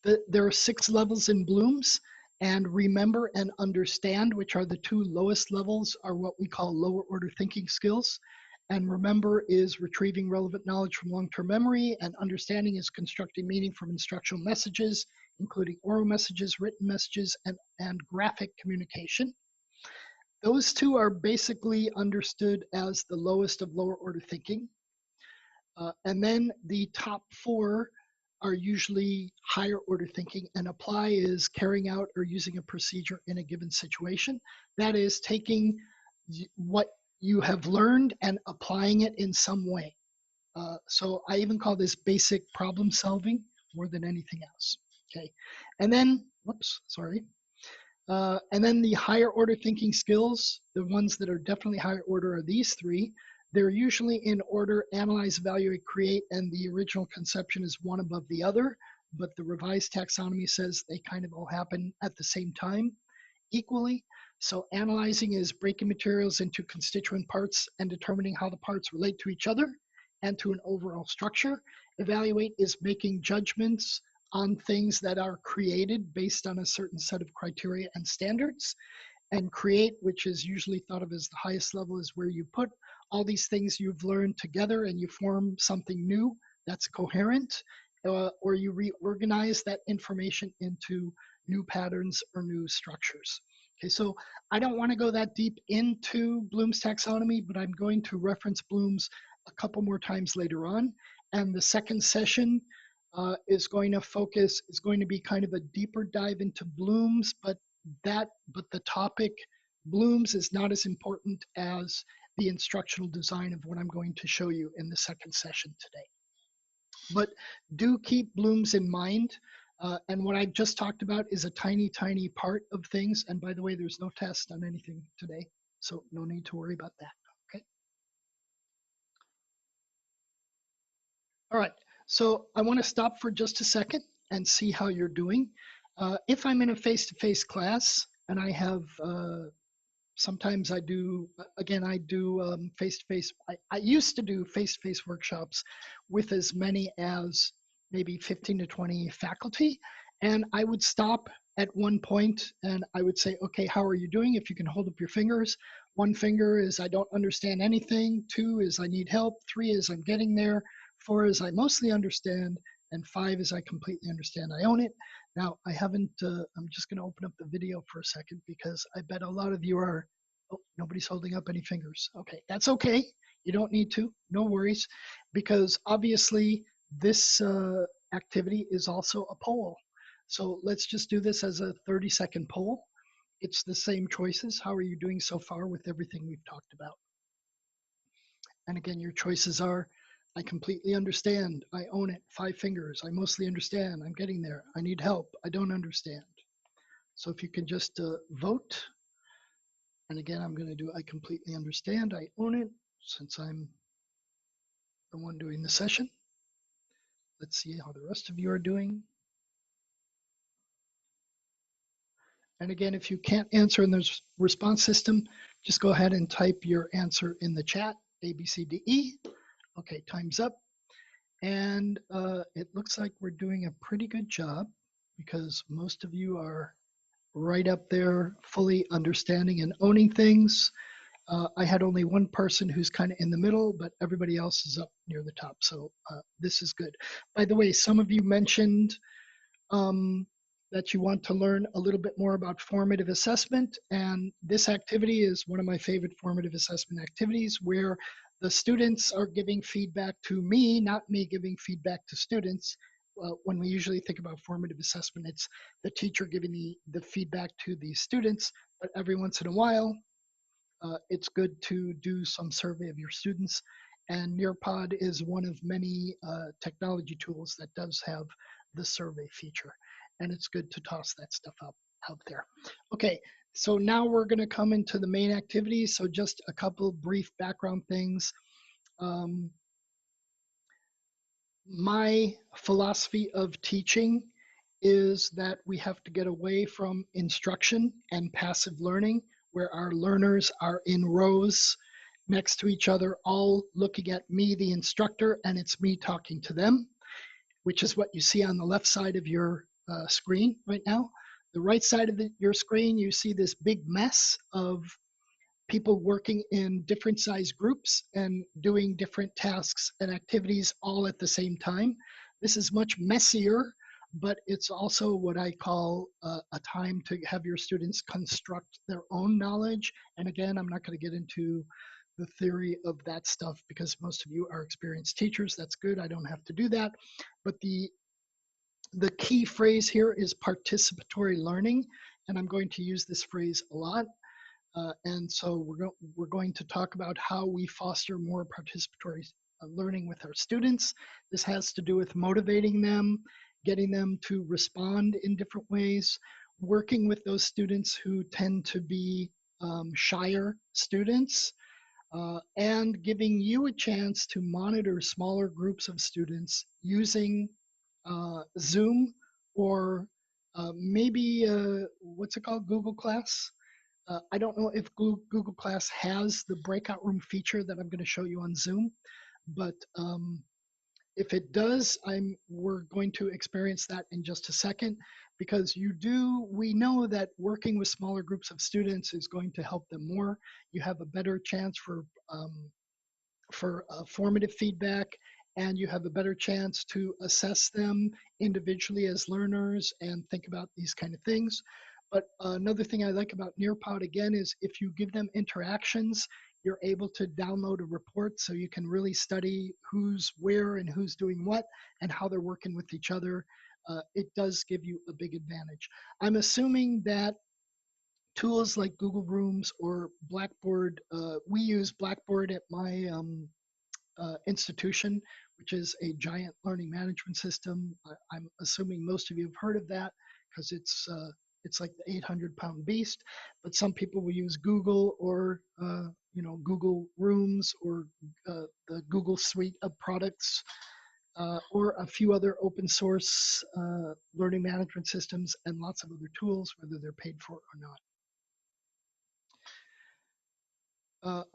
There are 6 levels in Bloom's, and remember and understand, which are the 2 lowest levels, are what we call lower order thinking skills. And remember is retrieving relevant knowledge from long-term memory, and understanding is constructing meaning from instructional messages, including oral messages, written messages, and graphic communication. Those 2 are basically understood as the lowest of lower order thinking. And then the top 4 are usually higher order thinking, and apply is carrying out or using a procedure in a given situation. That is taking what you have learned and applying it in some way. So I even call this basic problem solving more than anything else. Okay, and then, whoops, sorry. And then the higher order thinking skills, the ones that are definitely higher order, are these 3. They're usually in order: analyze, evaluate, create, and the original conception is one above the other, but the revised taxonomy says they kind of all happen at the same time equally. So analyzing is breaking materials into constituent parts and determining how the parts relate to each other and to an overall structure. Evaluate is making judgments on things that are created based on a certain set of criteria and standards. And create, which is usually thought of as the highest level, is where you put all these things you've learned together and you form something new that's coherent, or you reorganize that information into new patterns or new structures. Okay, so I don't want to go that deep into Bloom's taxonomy, but I'm going to reference Bloom's a couple more times later on. And the second session is going to be kind of a deeper dive into blooms, but the topic blooms is not as important as the instructional design of what I'm going to show you in the second session today. But do keep blooms in mind. And what I've just talked about is a tiny, tiny part of things. And by the way, there's no test on anything today, so no need to worry about that, okay? All right, so I want to stop for just a second and see how you're doing. If I'm in a face-to-face class and I have sometimes I do, again, I do face-to-face. I used to do face-to-face workshops with as many as maybe 15 to 20 faculty. And I would stop at one point and I would say, okay, how are you doing? If you can hold up your fingers. One finger is I don't understand anything. Two is I need help. Three is I'm getting there. Four is I mostly understand. And five is I completely understand. I own it. Now, I haven't, I'm just going to open up the video for a second because I bet a lot of you are, oh, nobody's holding up any fingers. Okay, that's okay. You don't need to, no worries, because obviously this activity is also a poll. So let's just do this as a 30-second poll. It's the same choices. How are you doing so far with everything we've talked about? And again, your choices are, I completely understand. I own it. 5 fingers. I mostly understand. I'm getting there. I need help. I don't understand. So if you can just vote. And again, I'm going to do I completely understand. I own it since I'm the one doing the session. Let's see how the rest of you are doing. And again, if you can't answer in the response system, just go ahead and type your answer in the chat, A, B, C, D, E. Okay, time's up. And it looks like we're doing a pretty good job because most of you are right up there, fully understanding and owning things. I had only one person who's kind of in the middle, but everybody else is up near the top. So this is good. By the way, some of you mentioned that you want to learn a little bit more about formative assessment. And this activity is one of my favorite formative assessment activities where the students are giving feedback to me, not me giving feedback to students. When we usually think about formative assessment, it's the teacher giving the feedback to the students, but every once in a while, it's good to do some survey of your students. And Nearpod is one of many technology tools that does have the survey feature. And it's good to toss that stuff out there. Okay, so now we're going to come into the main activity. So just a couple brief background things. My philosophy of teaching is that we have to get away from instruction and passive learning, where our learners are in rows next to each other, all looking at me, the instructor, and it's me talking to them, which is what you see on the left side of your screen right now. The right side of your screen, you see this big mess of people working in different size groups and doing different tasks and activities all at the same time. This is much messier, but it's also what I call a time to have your students construct their own knowledge. And again, I'm not going to get into the theory of that stuff because most of you are experienced teachers. That's good. I don't have to do that. But the key phrase here is participatory learning, and I'm going to use this phrase a lot. And so we're going to talk about how we foster more participatory learning with our students. This has to do with motivating them, getting them to respond in different ways, working with those students who tend to be shyer students, and giving you a chance to monitor smaller groups of students using Zoom or maybe, what's it called, Google Class? I don't know if Google Class has the breakout room feature that I'm going to show you on Zoom, but if it does, we're going to experience that in just a second, because we know that working with smaller groups of students is going to help them more. You have a better chance for formative feedback, and you have a better chance to assess them individually as learners and think about these kind of things. But another thing I like about Nearpod, again, is if you give them interactions, you're able to download a report so you can really study who's where and who's doing what and how they're working with each other. It does give you a big advantage. I'm assuming that tools like Google Rooms or Blackboard, we use Blackboard at my institution, which is a giant learning management system. I'm assuming most of you have heard of that because it's like the 800-pound beast. But some people will use Google or Google Rooms or the Google suite of products. Or a few other open source learning management systems and lots of other tools, whether they're paid for or not.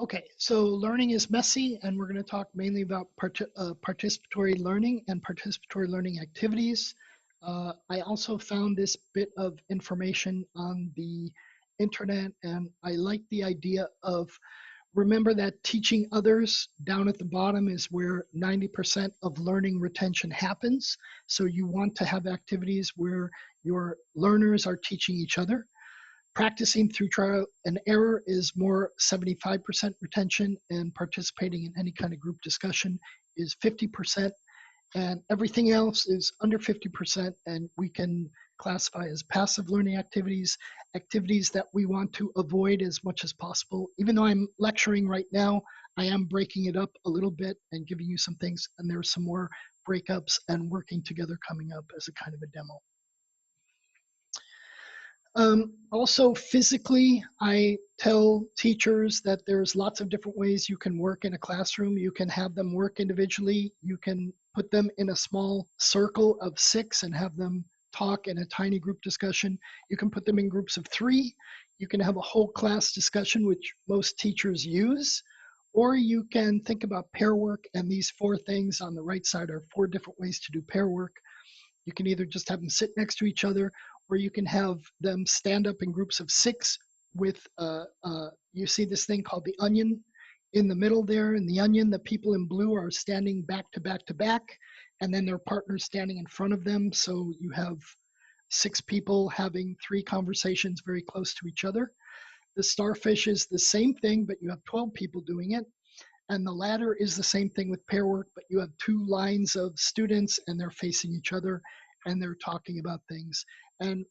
Okay, so learning is messy, and we're going to talk mainly about participatory learning and participatory learning activities. I also found this bit of information on the internet, and I like the idea of, remember that teaching others down at the bottom is where 90% of learning retention happens. So you want to have activities where your learners are teaching each other. Practicing through trial and error is more 75% retention, and participating in any kind of group discussion is 50%, and everything else is under 50%, and we can classify as passive learning activities, activities that we want to avoid as much as possible. Even though I'm lecturing right now, I am breaking it up a little bit and giving you some things, and there's some more breakups and working together coming up as a kind of a demo. Also physically, I tell teachers that there's lots of different ways you can work in a classroom. You can have them work individually. You can put them in a small circle of 6 and have them talk in a tiny group discussion. You can put them in groups of 3. You can have a whole class discussion, which most teachers use. Or you can think about pair work, and these 4 things on the right side are 4 different ways to do pair work. You can either just have them sit next to each other, or you can have them stand up in groups of 6 with, you see this thing called the onion in the middle there. In the onion, the people in blue are standing back to back to back, and then their partners standing in front of them. So you have 6 people having 3 conversations very close to each other. The starfish is the same thing, but you have 12 people doing it. And the ladder is the same thing with pair work, but you have 2 lines of students and they're facing each other and they're talking about things. And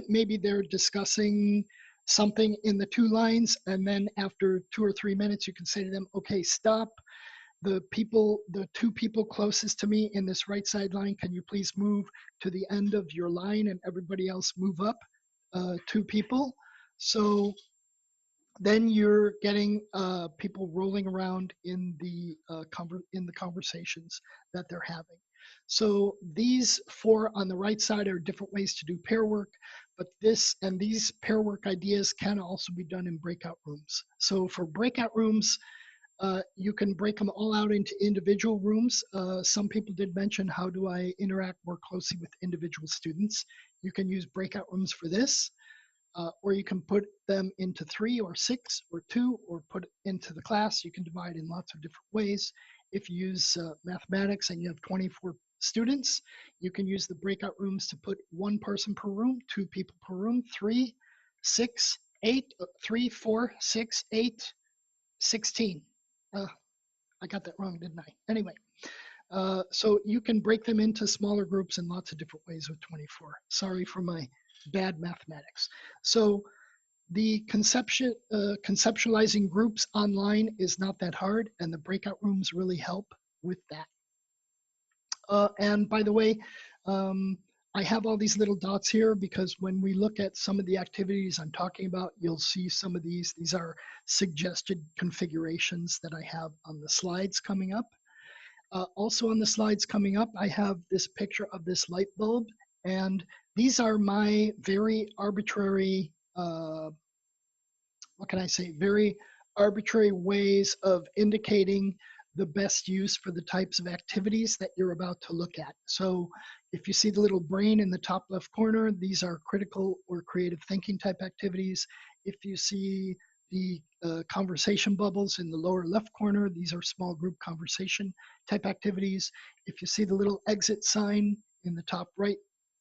maybe they're discussing something in the 2 lines, and then after 2 or 3 minutes, you can say to them, okay, stop. The 2 people closest to me in this right side line, can you please move to the end of your line, and everybody else move up 2 people. So then you're getting people rolling around in the conversations that they're having. So these 4 on the right side are different ways to do pair work, but these pair work ideas can also be done in breakout rooms. So for breakout rooms, you can break them all out into individual rooms. Some people did mention, how do I interact more closely with individual students? You can use breakout rooms for this. Or you can put them into 3 or 6 or 2, or put it into the class. You can divide in lots of different ways. If you use mathematics and you have 24 students, you can use the breakout rooms to put 1 person per room, 2 people per room, 3, 6, 8, 3, 4, 6, 8, 16. I got that wrong, didn't I? Anyway, so you can break them into smaller groups in lots of different ways with 24. Sorry for my bad mathematics. So the conceptualizing groups online is not that hard, and the breakout rooms really help with that. And by the way, I have all these little dots here because when we look at some of the activities I'm talking about, you'll see some of these. These are suggested configurations that I have on the slides coming up. Also on the slides coming up, I have this picture of this light bulb, and these are my very arbitrary, what can I say, very arbitrary ways of indicating the best use for the types of activities that you're about to look at. So if you see the little brain in the top left corner, these are critical or creative thinking type activities. If you see the conversation bubbles in the lower left corner, these are small group conversation type activities. If you see the little exit sign in the top right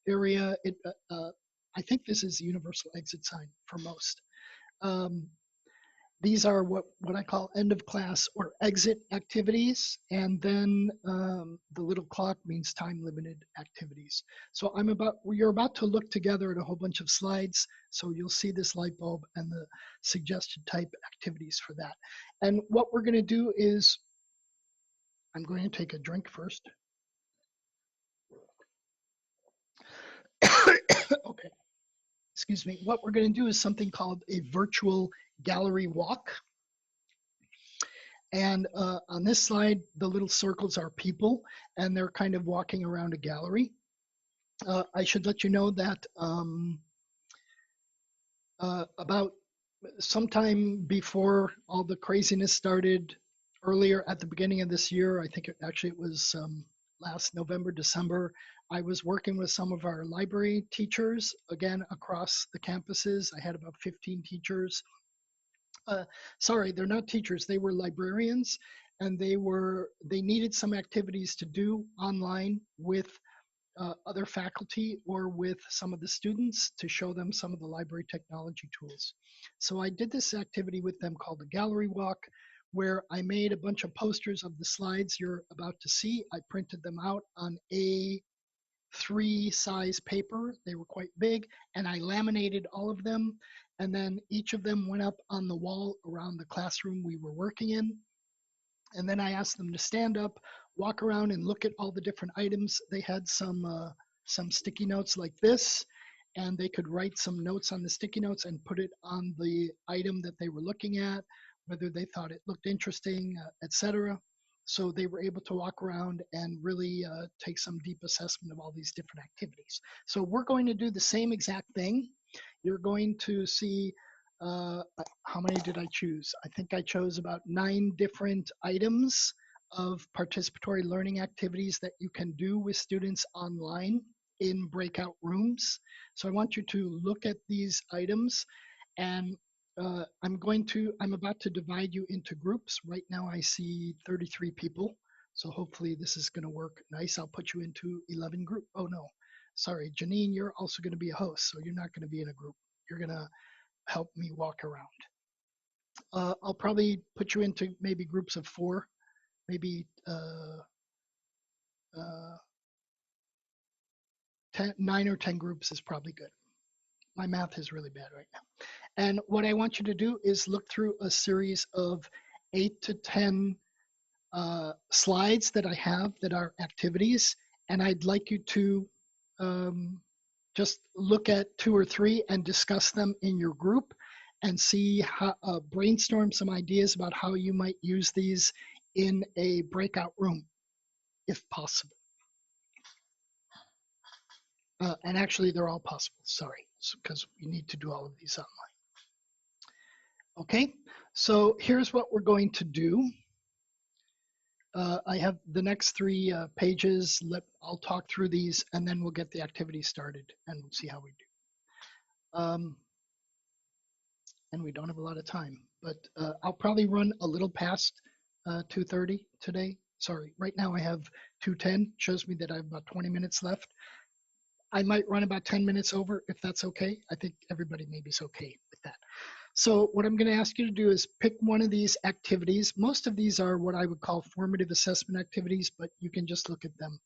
area, I think this is the universal exit sign for most. these are what I call end of class or exit activities. And then the little clock means time limited activities. So you're about to look together at a whole bunch of slides. So you'll see this light bulb and the suggested type activities for that. And what we're going to do is, I'm going to take a drink first. Okay, excuse me. What we're going to do is something called a virtual gallery walk. And on this slide, the little circles are people, and they're kind of walking around a gallery. I should let you know that about sometime before all the craziness started, earlier at the beginning of this year, I think it was last November, December, I was working with some of our library teachers, again, across the campuses. I had about 15 teachers. Sorry, they're not teachers, they were librarians, and they needed some activities to do online with other faculty or with some of the students to show them some of the library technology tools. So I did this activity with them called the gallery walk, where I made a bunch of posters of the slides you're about to see. I printed them out on A3 size paper. They were quite big, and I laminated all of them. And then each of them went up on the wall around the classroom we were working in. And then I asked them to stand up, walk around and look at all the different items. They had some sticky notes like this, and they could write some notes on the sticky notes and put it on the item that they were looking at, whether they thought it looked interesting, etc. So they were able to walk around and really take some deep assessment of all these different activities. So we're going to do the same exact thing. You're going to see how many did I choose? I think I chose about 9 different items of participatory learning activities that you can do with students online in breakout rooms. So I want you to look at these items, and I'm about to divide you into groups. Right now I see 33 people. So hopefully this is going to work nice. I'll put you into 11 group. Oh no, sorry, Janine, you're also going to be a host. So you're not going to be in a group. You're going to help me walk around. I'll probably put you into maybe groups of 4, maybe 9 or 10 groups is probably good. My math is really bad right now. And what I want you to do is look through a series of 8 to 10 slides that I have that are activities, and I'd like you to just look at 2 or 3 and discuss them in your group and see how, brainstorm some ideas about how you might use these in a breakout room, if possible. And actually, they're all possible, sorry, because we need to do all of these online. Okay, so here's what we're going to do. I have the next 3 pages. I'll talk through these, and then we'll get the activity started, and we'll see how we do. And we don't have a lot of time, but I'll probably run a little past 2:30 today. Sorry, right now I have 2:10, shows me that I have about 20 minutes left. I might run about 10 minutes over if that's okay. I think everybody maybe is okay with that. So what I'm going to ask you to do is pick one of these activities. Most of these are what I would call formative assessment activities, but you can just look at them.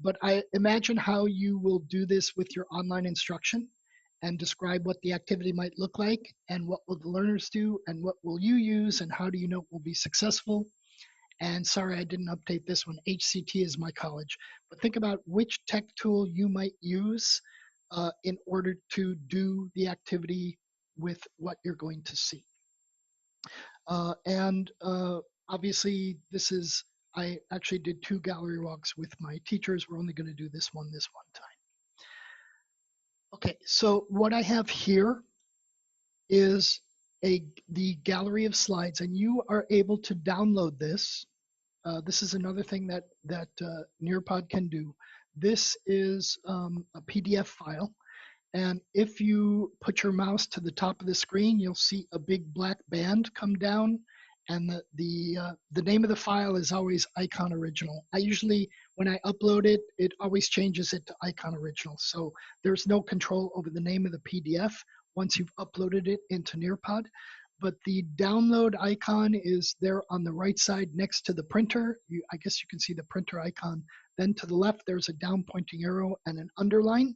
But I imagine how you will do this with your online instruction and describe what the activity might look like and what will the learners do and what will you use and how do you know it will be successful. And sorry, I didn't update this one. HCT is my college. But think about which tech tool you might use in order to do the activity with what you're going to see. Obviously, I actually did 2 gallery walks with my teachers. We're only going to do this one time. Okay, so what I have here is the gallery of slides, and you are able to download this. This is another thing that Nearpod can do. This is a PDF file, and if you put your mouse to the top of the screen, you'll see a big black band come down, and the name of the file is always Icon Original. I usually, when I upload it, it always changes it to Icon Original. So there's no control over the name of the PDF once you've uploaded it into Nearpod. but the download icon is there on the right side next to the printer. I guess you can see the printer icon. Then to the left, there's a down pointing arrow and an underline.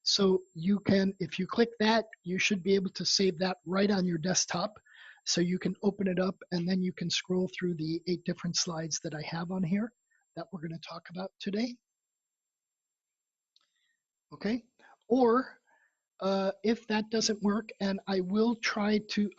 So you can, if you click that, you should be able to save that right on your desktop. So you can open it up and then you can scroll through the 8 different slides that I have on here that we're going to talk about today. Okay, or if that doesn't work, and I will try to,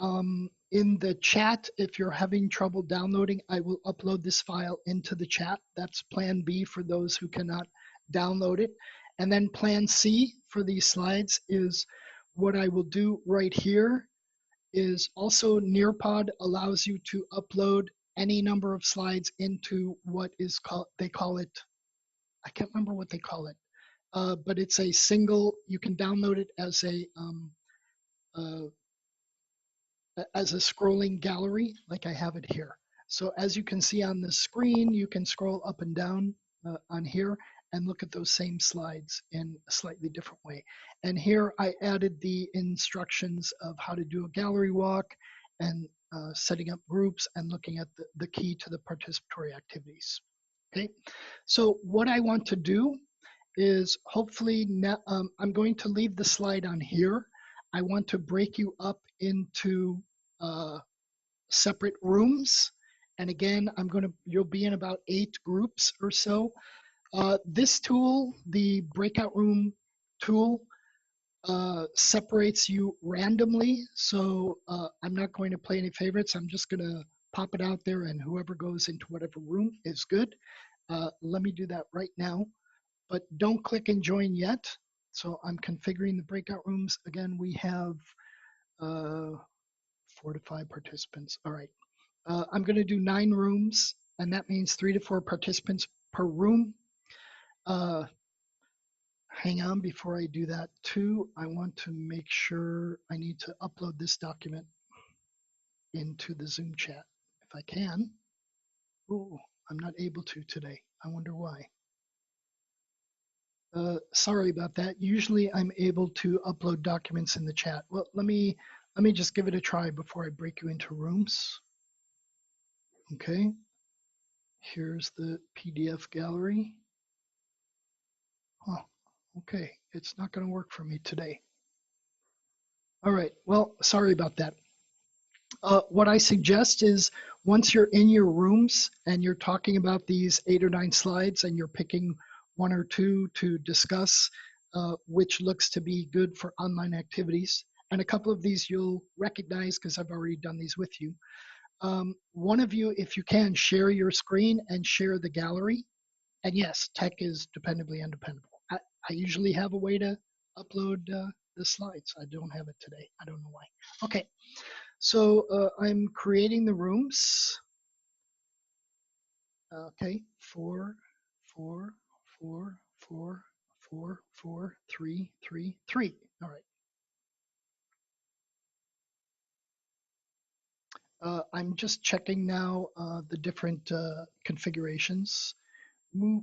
in the chat, if you're having trouble downloading, I will upload this file into the chat. That's plan B for those who cannot download it. And then plan C for these slides is what I will do right here is also Nearpod allows you to upload any number of slides into what is called, they call it, I can't remember what they call it, but it's a single, you can download it uh, as a scrolling gallery, like I have it here. So as you can see on the screen, you can scroll up and down on here and look at those same slides in a slightly different way. And here I added the instructions of how to do a gallery walk and setting up groups and looking at the key to the participatory activities. Okay, so what I want to do is hopefully, I'm going to leave the slide on here. I want to break you up into separate rooms. And again, you'll be in about 8 groups or so. This tool, the breakout room tool, separates you randomly. So I'm not going to play any favorites. I'm just going to pop it out there and whoever goes into whatever room is good. Let me do that right now. But don't click and join yet. So I'm configuring the breakout rooms. Again, we have 4 to 5 participants. All right. I'm going to do 9 rooms, and that means 3 to 4 participants per room. Hang on, before I do that too, I want to make sure I need to upload this document into the Zoom chat if I can. Oh, I'm not able to today. I wonder why. Sorry about that. Usually I'm able to upload documents in the chat. Well, let me just give it a try before I break you into rooms. Okay. Here's the PDF gallery. Oh, okay. It's not going to work for me today. All right. Well, sorry about that. What I suggest is once you're in your rooms and you're talking about these 8 or 9 slides and you're picking 1 or 2 to discuss, which looks to be good for online activities. And a couple of these you'll recognize because I've already done these with you. One of you, if you can, share your screen and share the gallery. And yes, tech is dependably undependable. I usually have a way to upload the slides. I don't have it today. I don't know why. Okay, so I'm creating the rooms. Okay, 4, 4, 4, 4, 4, 4, 3, 3, 3. All right. I'm just checking now the different configurations.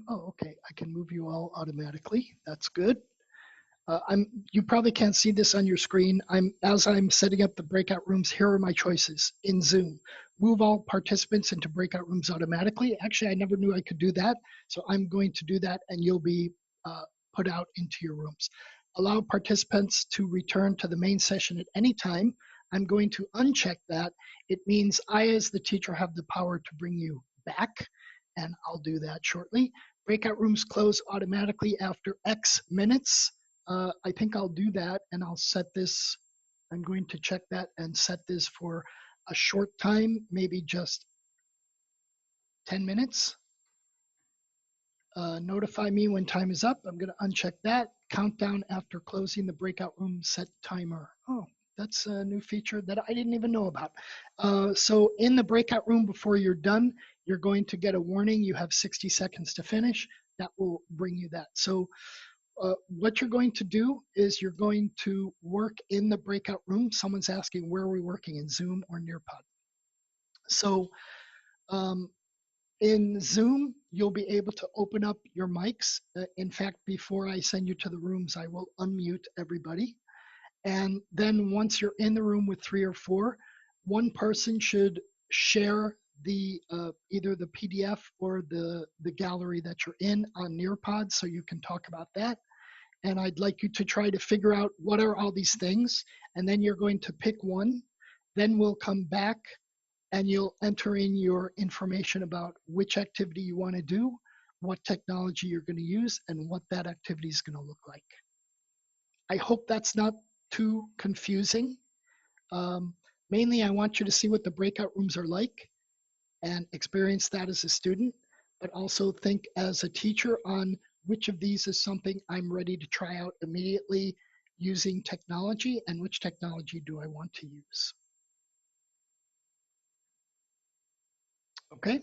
Oh, okay, I can move you all automatically. That's good. You probably can't see this on your screen. As I'm setting up the breakout rooms, here are my choices in Zoom. Move all participants into breakout rooms automatically. Actually, I never knew I could do that. So I'm going to do that and you'll be put out into your rooms. Allow participants to return to the main session at any time. I'm going to uncheck that. It means I, as the teacher, have the power to bring you back, and I'll do that shortly. Breakout rooms close automatically after X minutes. I think I'll do that, and I'll set this. I'm going to check that and set this for a short time, maybe just 10 minutes. Notify me when time is up. I'm going to uncheck that. Countdown after closing the breakout room, set timer. Oh, that's a new feature that I didn't even know about. So in the breakout room, before you're done, you're going to get a warning. You have 60 seconds to finish. That will bring you that. So what you're going to do is you're going to work in the breakout room. Someone's asking, where are we working, in Zoom or Nearpod? So in Zoom, you'll be able to open up your mics. In fact, before I send you to the rooms, I will unmute everybody. And then once you're in the room with 3 or 4, one person should share the either the PDF or the gallery that you're in on Nearpod, so you can talk about that. And I'd like you to try to figure out what are all these things, and then you're going to pick one. Then we'll come back and you'll enter in your information about which activity you want to do, what technology you're going to use, and what that activity is going to look like. I hope that's not too confusing. Mainly, I want you to see what the breakout rooms are like and experience that as a student, but also think as a teacher on which of these is something I'm ready to try out immediately using technology, and which technology do I want to use. Okay,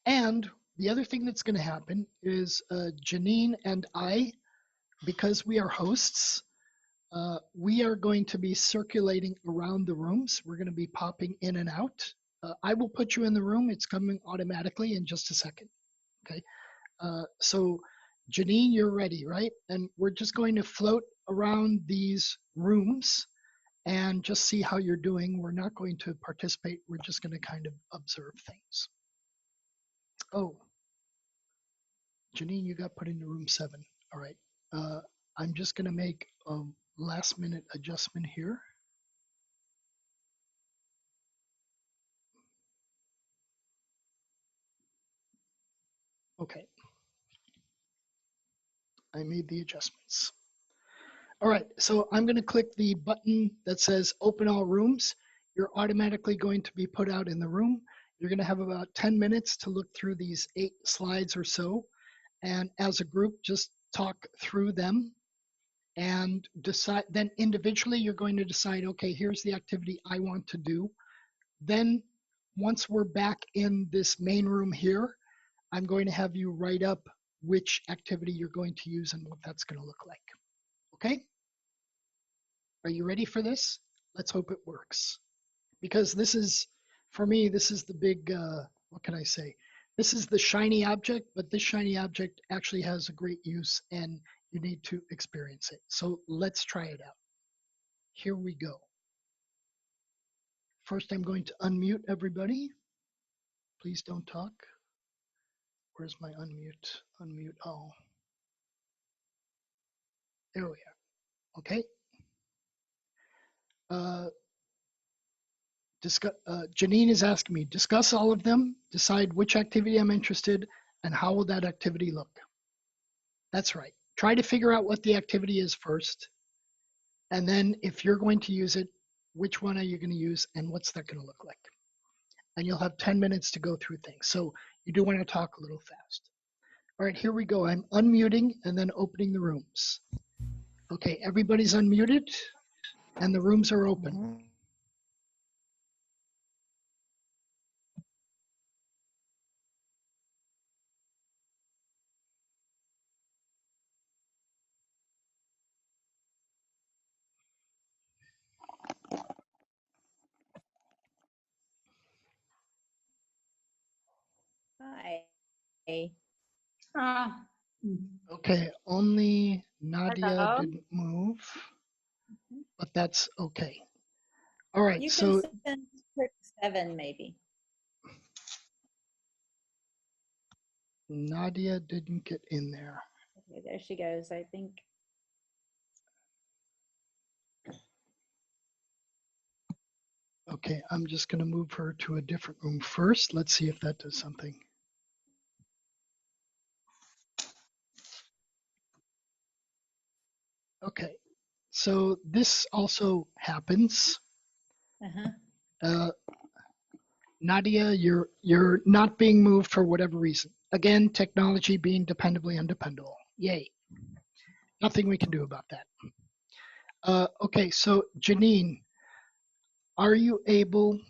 and the other thing that's going to happen is Janine and I, because we are hosts, we are going to be circulating around the rooms. We're going to be popping in and out. I will put you in the room. It's coming automatically in just a second. Okay. So Janine, you're ready, right? And we're just going to float around these rooms and just see how you're doing. We're not going to participate. We're just going to kind of observe things. Oh, Janine, you got put into room 7. All right. I'm just going to make a last minute adjustment here. Okay. I made the adjustments. All right, so I'm going to click the button that says open all rooms. You're automatically going to be put out in the room. You're going to have about 10 minutes to look through these 8 slides or so. And as a group, just talk through them and decide. Then individually, you're going to decide, okay, here's the activity I want to do. Then once we're back in this main room here, I'm going to have you write up which activity you're going to use and what that's going to look like. Okay? Are you ready for this? Let's hope it works. Because this is, for me, this is the big, what can I say? This is the shiny object, but this shiny object actually has a great use and you need to experience it. So let's try it out. Here we go. First, I'm going to unmute everybody. Please don't talk. Where's my unmute? Unmute all. There we are. Okay. Janine is asking me, discuss all of them, decide which activity I'm interested, and how will that activity look? That's right. Try to figure out what the activity is first. And then if you're going to use it, which one are you going to use and what's that going to look like? And you'll have 10 minutes to go through things. So you do want to talk a little fast. All right, here we go. I'm unmuting and then opening the rooms. Okay, everybody's unmuted and the rooms are open. Hi. Okay, only Nadia Hello. didn't move, but that's okay. All right, You so can send 7 maybe. Nadia didn't get in there. Okay, there she goes, I think. Okay, I'm just going to move her to a different room first. Let's see if that does something. Okay, so this also happens. Nadia, you're not being moved for whatever reason. Again, technology being dependably undependable. Yay. Nothing we can do about that. Okay, so Janine, are you able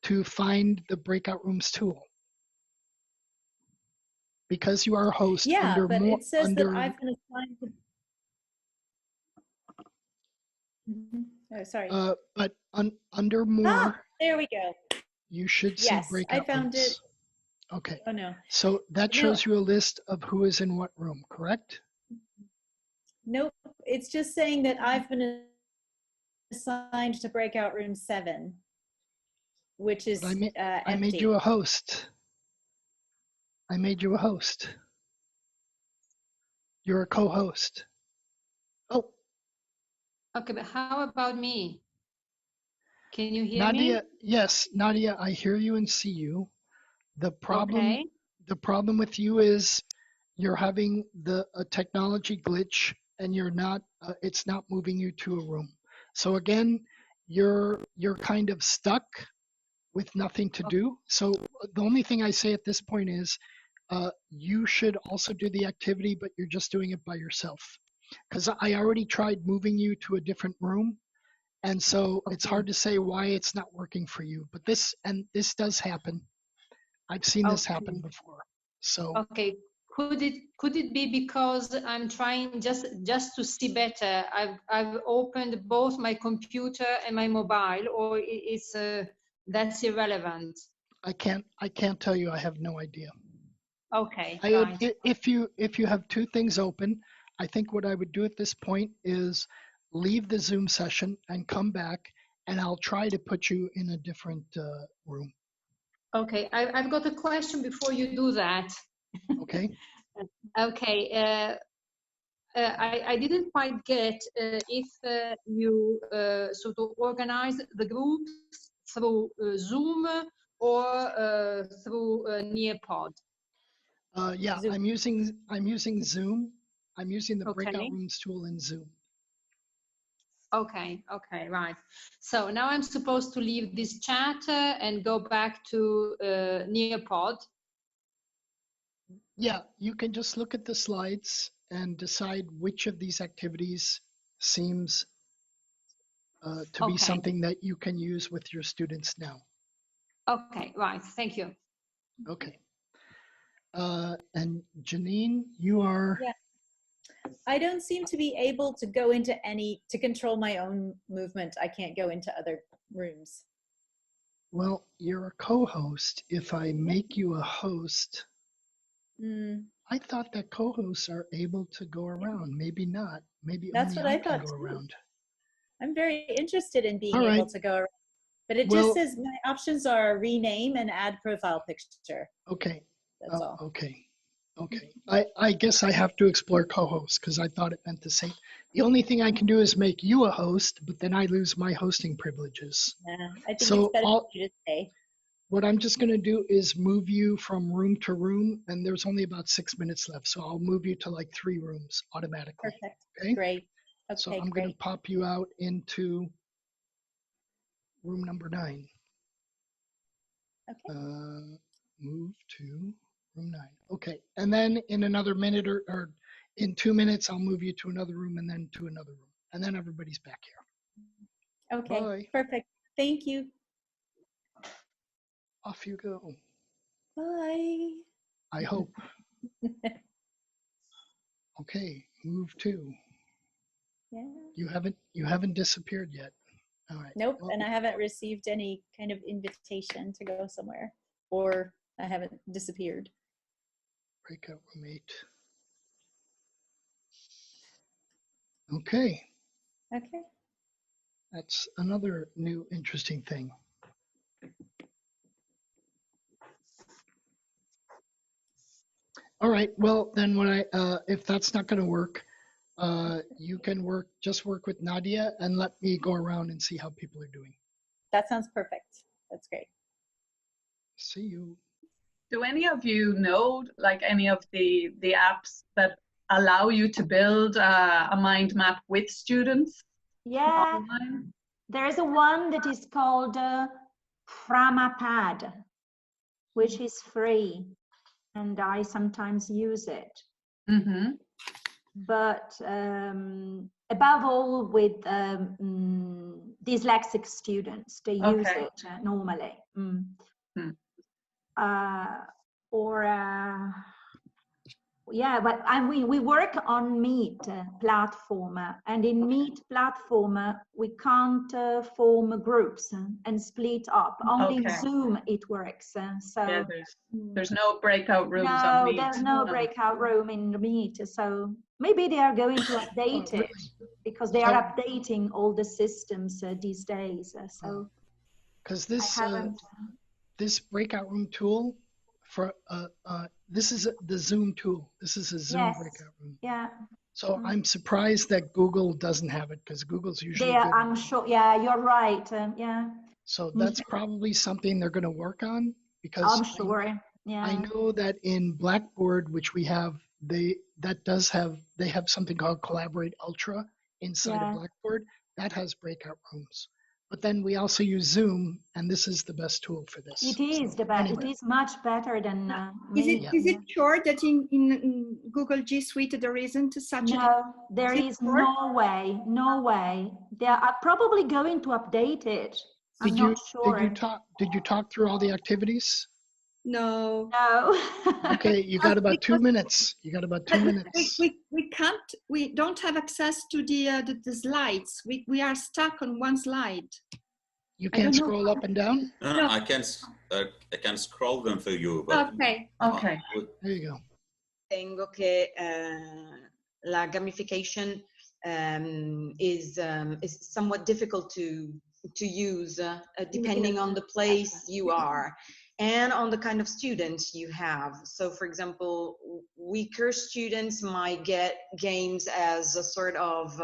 to find the breakout rooms tool? Because you are a host. Yeah, under but more, it says under, that I've been assigned to. Oh, sorry. But under more. There we go. You should see breakout I found rooms. it. Okay. Oh no. So that shows you a list of who is in what room, correct? Nope. It's just saying that I've been assigned to breakout room 7. which is But I made empty. you a host. I made you a host. You're a co-host. Oh, Okay, but how about me? Can you hear Nadia, me? yes, Nadia, I hear you and see you. The Okay. problem with you is you're having a technology glitch and you're not it's not moving you to a room. So again, you're kind of stuck with nothing to do. So the only thing I say at this point is you should also do the activity, but you're just doing it by yourself. Because I already tried moving you to a different room, and so it's Okay. hard to say why it's not working for you. But this does happen. I've seen this happen Okay. before. So Okay. Could it be because I'm trying just to see better? I've opened both my computer and my mobile, or it's that's irrelevant. I can't tell you. I have no idea. Okay, I would, right. if you have two things open, I think what I would do at this point is leave the Zoom session and come back, and I'll try to put you in a different room. Okay, I've got a question before you do that. Okay. Okay. I didn't quite get if you sort of organize the groups through Zoom or through Nearpod. Yeah, Zoom. I'm using Zoom. I'm using the breakout Okay. rooms tool in Zoom. Okay. Okay. Right. So now I'm supposed to leave this chat and go back to Nearpod. Yeah, you can just look at the slides and decide which of these activities seems to be Okay. something that you can use with your students now. Okay. Right. Thank you. Okay. And Janine, you are. Yeah. I don't seem to be able to go into to control my own movement. I can't go into other rooms. Well, you're a co-host. If I make you a host, I thought that co-hosts are able to go around. Maybe not. Maybe That's only what I I can thought go too. around. I'm very interested in being All right. able to go around. But it just Well, says my options are rename and add profile picture. okay. That's all. Okay. Okay. I guess I have to explore co-host because I thought it meant the same. The only thing I can do is make you a host, but then I lose my hosting privileges. Yeah, I think it's So better for you to stay. what I'm just going to do is move you from room to room, and there's only about 6 minutes left. So I'll move you to like 3 rooms automatically. Perfect. Okay. Great. So Okay, I'm going to great. pop you out into room number 9. Okay. Move to room 9. Okay. And then in another minute or in 2 minutes, I'll move you to another room and then to another room. And then everybody's back here. Okay. Bye. Perfect. Thank you. Off you go. Bye. I hope. Okay. Move 2. Yeah. You haven't disappeared yet. All right. Nope. Well, And I haven't received any kind of invitation to go somewhere, or I haven't disappeared. breakout room 8. Okay. Okay. That's another new interesting thing. All right. Well, then when if that's not going to work, you can just work with Nadia and let me go around and see how people are doing. That sounds perfect. That's great. See you. Do any of you know like any of the apps that allow you to build a mind map with students? Yeah, Online? there is a one that is called Pramapad, which is free, and I sometimes use it. Mm-hmm. But above all with dyslexic students, they use Okay. it normally. Yeah, but we work on Meet platform, and in Meet platform we can't form groups and split up. Only in Okay. Zoom it works. So Yeah, there's no breakout rooms on no, Meet. there's no breakout room in the Meet. So maybe they are going to update it because they are updating all the systems these days. So because I haven't. this breakout room tool for this is the Zoom tool. This is a Zoom Yes. breakout room. Yeah. So I'm surprised that Google doesn't have it, because Google's usually There, good. I'm sure. Yeah, you're right. Yeah, So that's probably something they're going to work on, because I'm sure. Yeah. I know that in Blackboard, which we have, they have something called Collaborate Ultra inside of Yeah. Blackboard that has breakout rooms. But then we also use Zoom, and this is the best tool for this. It is So the best. anyway. It is much better than Is me. it sure that in Google G Suite there isn't such a No, there it is sure? no way. No way. They are probably going to update it. I'm not sure. Did you talk through all the activities? No. No. Okay, you got about 2 minutes. You got about 2 minutes. We don't have access to the slides. We are stuck on one slide. You I don't can't know. scroll up and down? No. I can scroll them for you. But Okay. Okay. There you go. Ritengo che la gamification is somewhat difficult to use depending on the place you are and on the kind of students you have. So for example, weaker students might get games as a sort of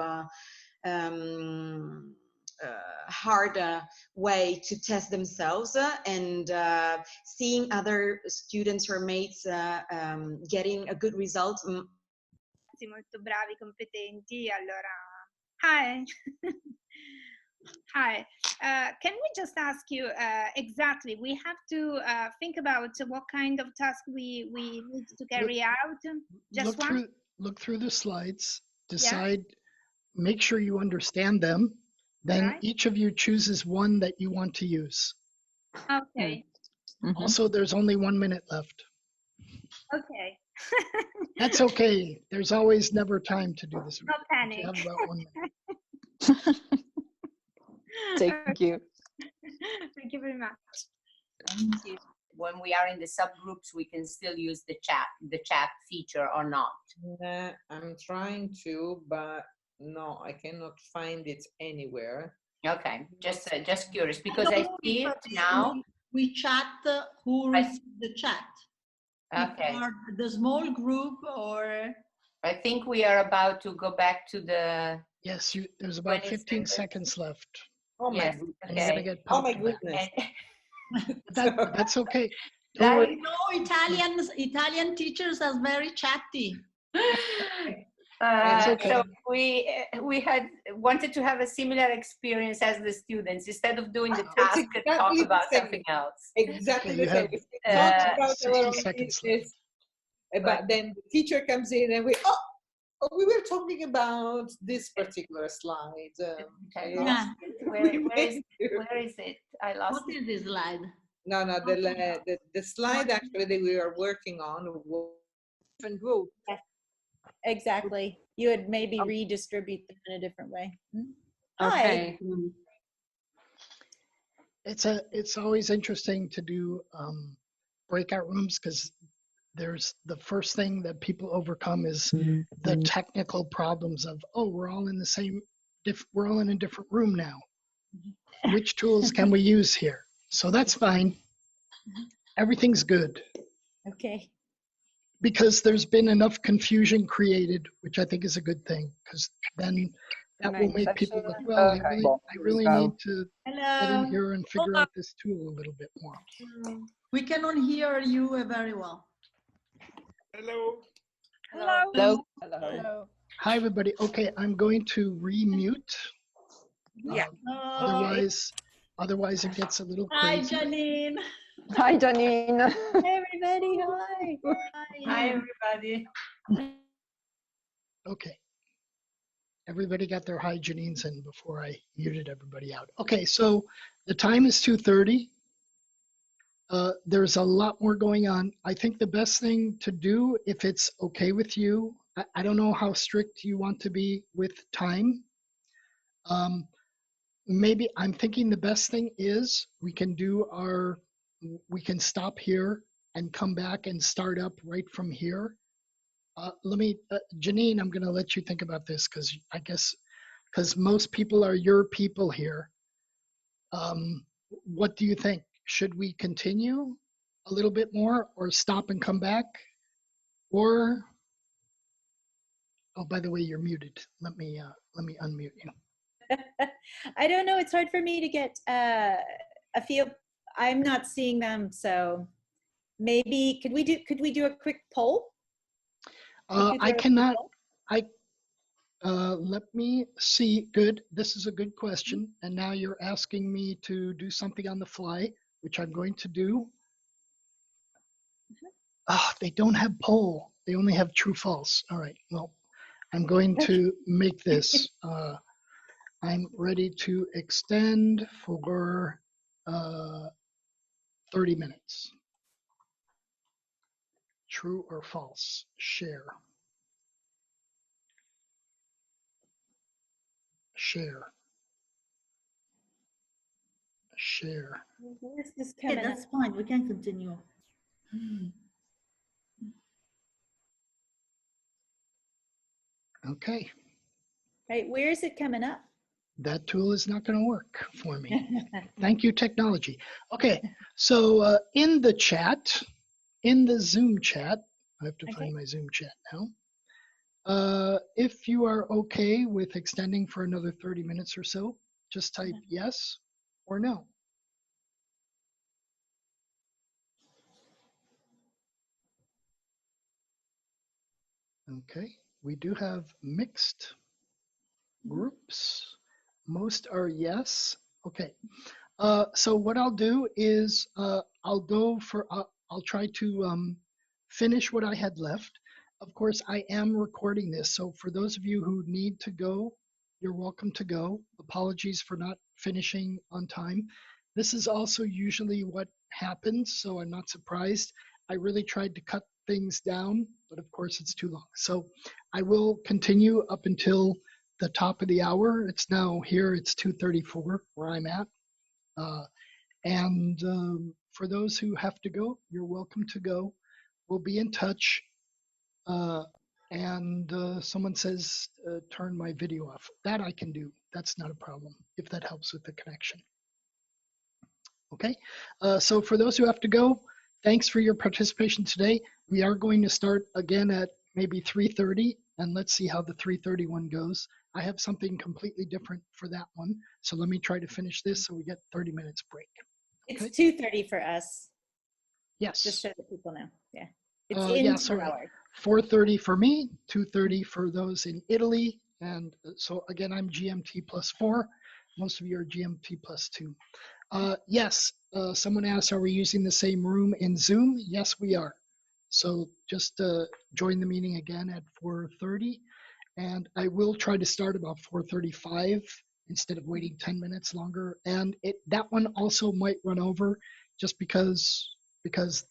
hard way to test themselves and seeing other students or mates getting a good result. Molto bravi, competenti. Allora, hi. Hi. Can we just ask you exactly? We have to think about what kind of task we need to carry out. Just one. Look through the slides. Decide. Make sure you understand them. Then Right. each of you chooses one that you want to use. Okay. Also, there's only 1 minute left. Okay. That's okay. There's always never time to do this. No panic. You have about 1 minute. Thank you. Thank you very much. When we are in the subgroups, we can still use the chat feature or not. I'm trying to, but no, I cannot find it anywhere. Okay, just curious, because I see it now. We chat who received the chat. Okay. Or the small group, or I think we are about to go back to the. Yes, there's about 15 seconds left. Oh my Yes, goodness. And you're gonna get Oh my popped back. goodness. That's okay. I know Italian teachers are very chatty. okay. So we had wanted to have a similar experience as the students. Instead of doing the task, exactly talk the about same. something else. Exactly Okay, the you same. have, If we talk about 60 our own seconds business, but then the teacher comes in and we were talking about this particular slide. I Yeah. lost it. Where is it? I lost What it. is this slide? No, the slide actually that we are working on was different group. Exactly. You would maybe redistribute them in a different way. Okay. It's always interesting to do breakout rooms, because there's the first thing that people overcome is the technical problems of, we're all in the same, we're all in a different room now. Which tools can we use here? So that's fine. Everything's good, Okay. because there's been enough confusion created, which I think is a good thing, because then that will make people look, well, I really need to get in here and figure out this tool a little bit more. We cannot hear you very well. Hello. Hello. Hello. Hi, everybody. Okay, I'm going to remute. Yeah. Otherwise it gets a little Hi, crazy. Janine. Hi, Janine. Hey, everybody. Hi. Hi, everybody. Okay. Everybody got their hi Janines in before I muted everybody out. Okay, so the time is 2:30. There's a lot more going on. I think the best thing to do, if it's okay with you, I don't know how strict you want to be with time. Maybe I'm thinking the best thing is we can stop here and come back and start up right from here. Janine, I'm going to let you think about this, because I guess, because most people are your people here. what do you think? Should we continue a little bit more or stop and come back? Or, oh, by the way, you're muted. Let me unmute you. I don't know. It's hard for me to get a feel. I'm not seeing them, so maybe could we do a quick poll? I cannot. Let me see. Good. This is a good question. And now you're asking me to do something on the fly, which I'm going to do. Oh, they don't have poll. They only have true false. All right. Well, I'm going to make this. I'm ready to extend for 30 minutes. True or false? Share. Share. Share. Where's this Yeah, coming that's up? fine. We can continue. Okay. Right, where is it coming up? That tool is not going to work for me. Thank you, technology. Okay, so in the chat, in the Zoom chat, I have to find my Zoom chat now. If you are okay with extending for another 30 minutes or so, just type yes or no. Okay, we do have mixed groups. Most are yes. Okay. So what I'll do is I'll try to finish what I had left. Of course, I am recording this. So for those of you who need to go, you're welcome to go. Apologies for not finishing on time. This is also usually what happens, so I'm not surprised. I really tried to cut things down, but of course it's too long. So I will continue up until the top of the hour. It's now here, it's 2:34 where I'm at. For those who have to go, you're welcome to go. We'll be in touch. Someone says, turn my video off. That I can do. That's not a problem, if that helps with the connection. Okay, so for those who have to go, thanks for your participation today. We are going to start again at maybe 3:30, and let's see how the 3:30 one goes. I have something completely different for that one. So let me try to finish this so we get 30 minutes break. Okay? It's 2:30 for us. Yes. Just so that people know. Yeah. It's in 2 hours. 4:30 for me, 2:30 for those in Italy. And so again, I'm GMT +4. Most of you are GMT +2. Yes, someone asked, are we using the same room in Zoom? Yes, we are. So just join the meeting again at 4:30. And I will try to start about 4:35 instead of waiting 10 minutes longer. And that one also might run over just because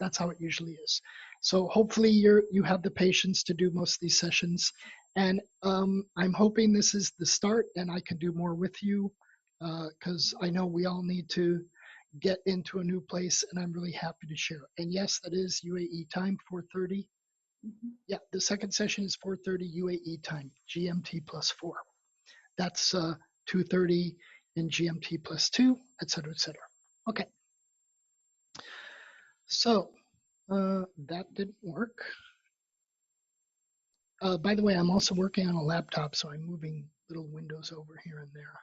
that's how it usually is. So hopefully you have the patience to do most of these sessions. And I'm hoping this is the start and I can do more with you because I know we all need to get into a new place and I'm really happy to share. And yes, that is UAE time, 4:30. Yeah, the second session is 4:30 UAE time, GMT +4. That's 2:30 in GMT +2, et cetera, et cetera. Okay. So that didn't work. By the way, I'm also working on a laptop, so I'm moving little windows over here and there.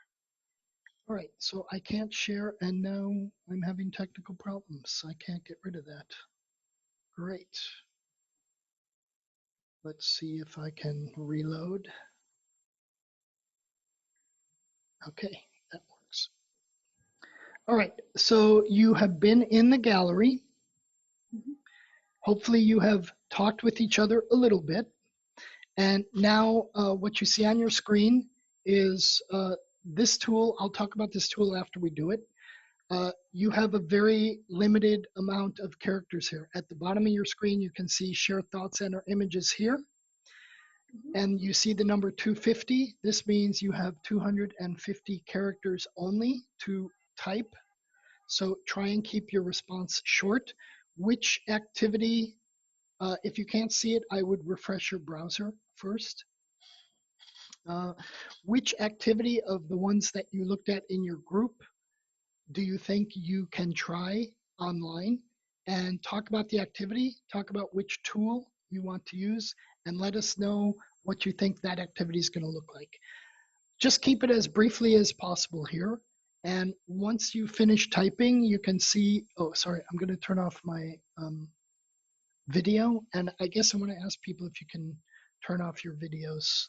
All right, so I can't share, and now I'm having technical problems. I can't get rid of that. Great. Let's see if I can reload. Okay, that works. All right, so you have been in the gallery. Hopefully you have talked with each other a little bit. And now what you see on your screen is this tool. I'll talk about this tool after we do it. You have a very limited amount of characters here. At the bottom of your screen, you can see share thoughts and or images here. And you see the number 250. This means you have 250 characters only to type. So try and keep your response short. Which activity, if you can't see it, I would refresh your browser first. Which activity of the ones that you looked at in your group do you think you can try online and talk about the activity, talk about which tool you want to use, and let us know what you think that activity is going to look like. Just keep it as briefly as possible here. And once you finish typing, you can see, oh, sorry, I'm going to turn off my video. And I guess I want to ask people if you can turn off your videos.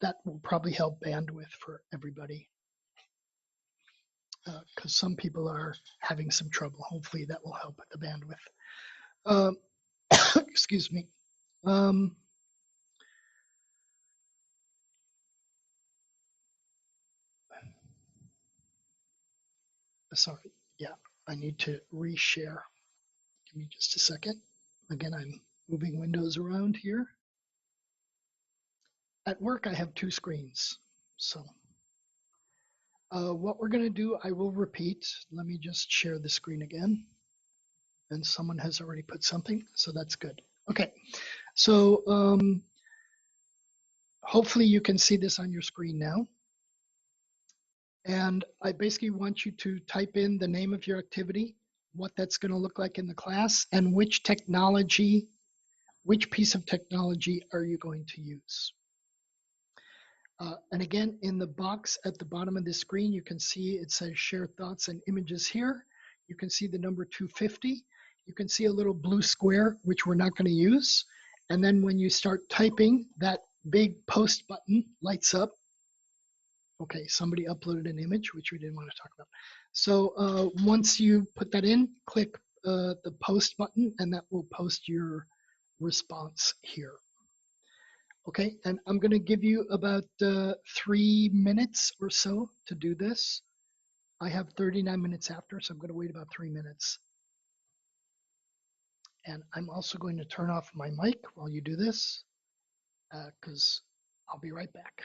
That will probably help bandwidth for everybody. Because some people are having some trouble. Hopefully that will help with the bandwidth. Excuse me. Sorry, yeah, I need to reshare. Give me just a second. Again, I'm moving windows around here. At work, I have two screens. So what we're going to do, I will repeat. Let me just share the screen again. And someone has already put something, so that's good. Okay, so hopefully you can see this on your screen now. And I basically want you to type in the name of your activity, what that's going to look like in the class, and which technology, which piece of technology are you going to use. And again, in the box at the bottom of the screen, you can see it says share thoughts and images here. You can see the number 250. You can see a little blue square, which we're not going to use. And then when you start typing, that big post button lights up. Okay, somebody uploaded an image, which we didn't want to talk about. So once you put that in, click the post button, and that will post your response here. Okay, and I'm going to give you about 3 minutes or so to do this. I have 39 minutes after, so I'm going to wait about 3 minutes. And I'm also going to turn off my mic while you do this, because I'll be right back.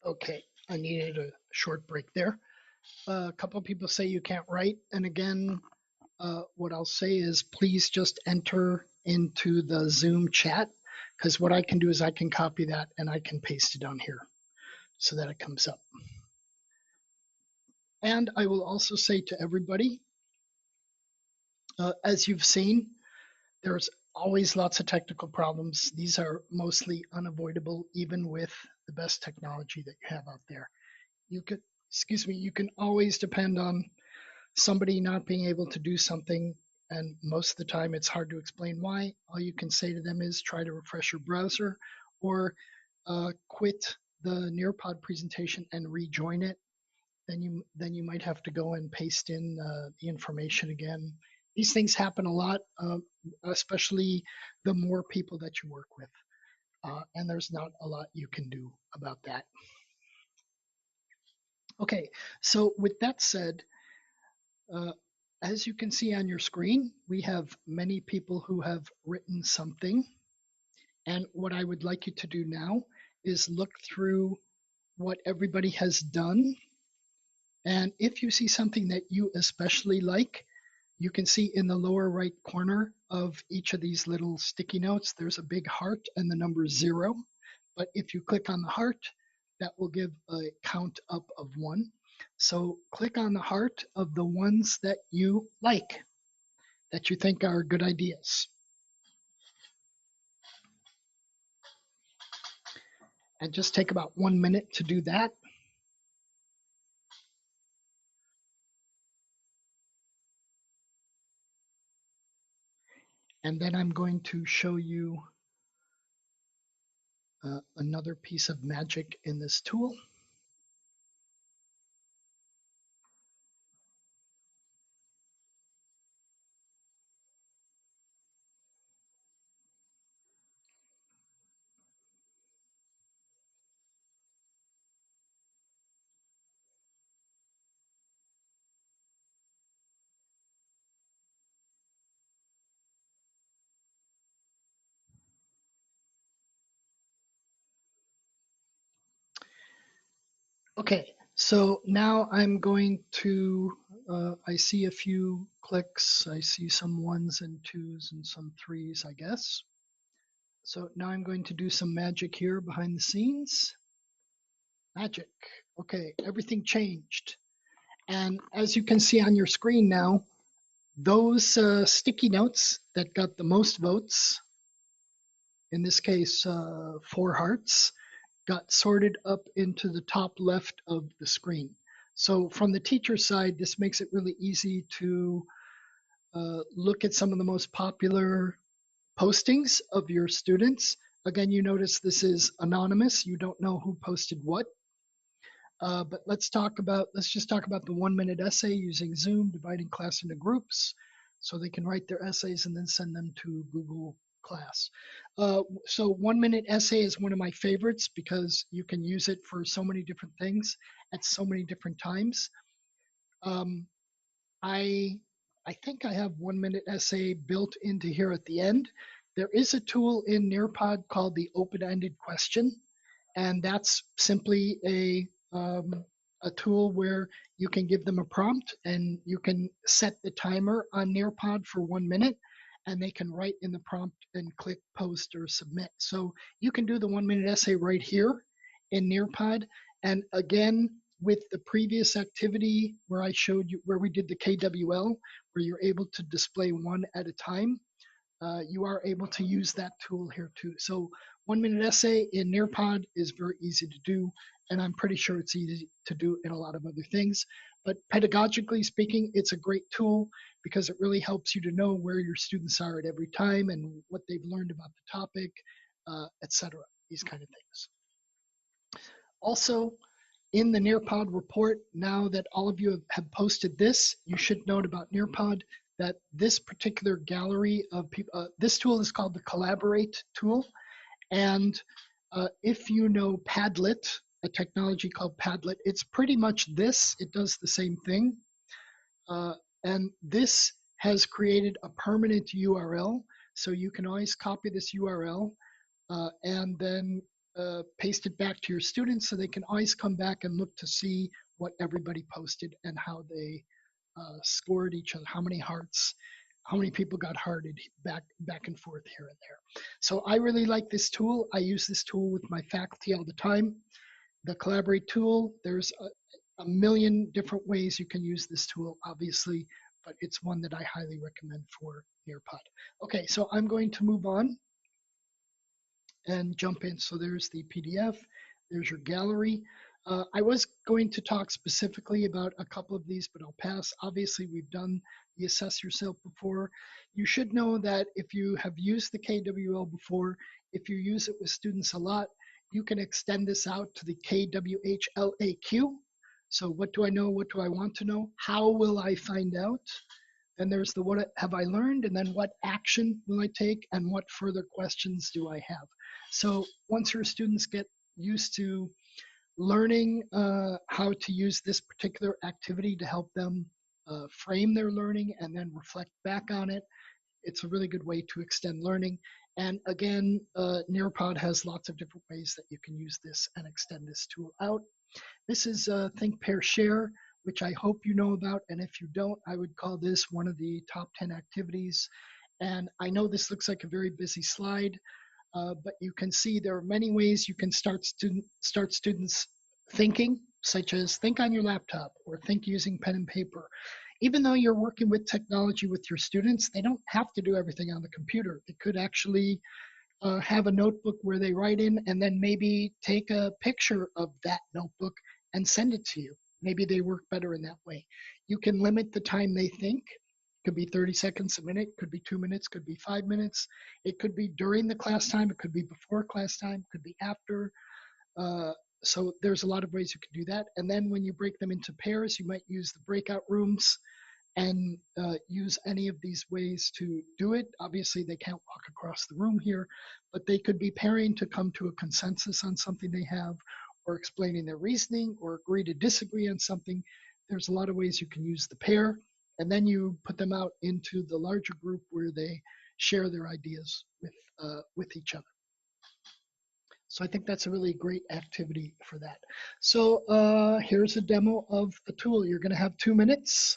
Okay, I needed a short break there. A couple of people say you can't write. And again, what I'll say is please just enter into the Zoom chat, because what I can do is I can copy that and I can paste it on here so that it comes up. And I will also say to everybody, as you've seen, there's always lots of technical problems. These are mostly unavoidable, even with the best technology that you have out there. You could, excuse me, you can always depend on somebody not being able to do something, and most of the time it's hard to explain why. All you can say to them is try to refresh your browser or quit the Nearpod presentation and rejoin it, then you might have to go and paste in the information again. These things happen a lot, especially the more people that you work with, and there's not a lot you can do about that. Okay, so with that said, as you can see on your screen, we have many people who have written something. And what I would like you to do now is look through what everybody has done. And if you see something that you especially like, you can see in the lower right corner of each of these little sticky notes, there's a big heart and the number 0. But if you click on the heart, that will give a count up of 1. So click on the heart of the ones that you like, that you think are good ideas. And just take about 1 minute to do that. And then I'm going to show you another piece of magic in this tool. Okay, so now I'm going to, I see a few clicks. I see some 1s and 2s and some 3s, I guess. So now I'm going to do some magic here behind the scenes. Magic. Okay, everything changed. And as you can see on your screen now, those sticky notes that got the most votes, in this case 4 hearts, got sorted up into the top left of the screen. So from the teacher side, this makes it really easy to look at some of the most popular postings of your students. Again, you notice this is anonymous. You don't know who posted what. But let's just talk about the 1-minute essay using Zoom, dividing class into groups so they can write their essays and then send them to Google Class. So 1-minute essay is one of my favorites because you can use it for so many different things at so many different times. I think I have 1-minute essay built into here at the end. There is a tool in Nearpod called the open-ended question, and that's simply a tool where you can give them a prompt and you can set the timer on Nearpod for 1 minute, and they can write in the prompt and click post or submit. So you can do the 1-minute essay right here in Nearpod. And again, with the previous activity where I showed you where we did the KWL, where you're able to display 1 at a time, you are able to use that tool here too. So 1-minute essay in Nearpod is very easy to do, and I'm pretty sure it's easy to do in a lot of other things. But pedagogically speaking, it's a great tool because it really helps you to know where your students are at every time and what they've learned about the topic, etc. These kind of things. Also, in the Nearpod report, now that all of you have posted this, you should note about Nearpod that this particular gallery of people, this tool is called the Collaborate tool. And if you know Padlet, a technology called Padlet, it's pretty much this. It does the same thing. And this has created a permanent URL. So you can always copy this URL and then paste it back to your students so they can always come back and look to see what everybody posted and how they scored each other, how many hearts, how many people got hearted back and forth here and there. So I really like this tool. I use this tool with my faculty all the time. The Collaborate tool, there's a million different ways you can use this tool, obviously, but it's one that I highly recommend for Nearpod. Okay, so I'm going to move on and jump in. So there's the PDF, there's your gallery. I was going to talk specifically about a couple of these, but I'll pass. Obviously, we've done the assess yourself before. You should know that if you have used the KWL before, if you use it with students a lot, you can extend this out to the KWHLAQ. So what do I know? What do I want to know? How will I find out? Then there's the what have I learned, and then what action will I take, and what further questions do I have? So once your students get used to learning how to use this particular activity to help them frame their learning and then reflect back on it, it's a really good way to extend learning. And again, Nearpod has lots of different ways that you can use this and extend this tool out. This is Think, Pair, Share, which I hope you know about. And if you don't, I would call this one of the top 10 activities. And I know this looks like a very busy slide, but you can see there are many ways you can start students thinking, such as think on your laptop or think using pen and paper. Even though you're working with technology with your students, they don't have to do everything on the computer. They could actually have a notebook where they write in and then maybe take a picture of that notebook and send it to you. Maybe they work better in that way. You can limit the time they think. Could be 30 seconds, a minute, could be 2 minutes, could be 5 minutes. It could be during the class time, it could be before class time, it could be after. So there's a lot of ways you can do that. And then when you break them into pairs, you might use the breakout rooms and use any of these ways to do it. Obviously, they can't walk across the room here, but they could be pairing to come to a consensus on something they have, or explaining their reasoning, or agree to disagree on something. There's a lot of ways you can use the pair, and then you put them out into the larger group where they share their ideas with each other. So I think that's a really great activity for that. So here's a demo of the tool. You're going to have 2 minutes.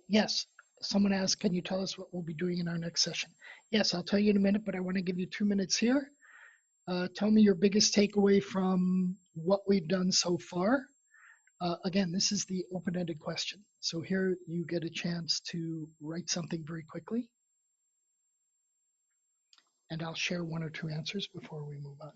Yes, someone asked, can you tell us what we'll be doing in our next session? Yes, I'll tell you in a minute, but I want to give you 2 minutes here. Tell me your biggest takeaway from what we've done so far. Again, this is the open-ended question. So here you get a chance to write something very quickly. And I'll share 1 or 2 answers before we move on.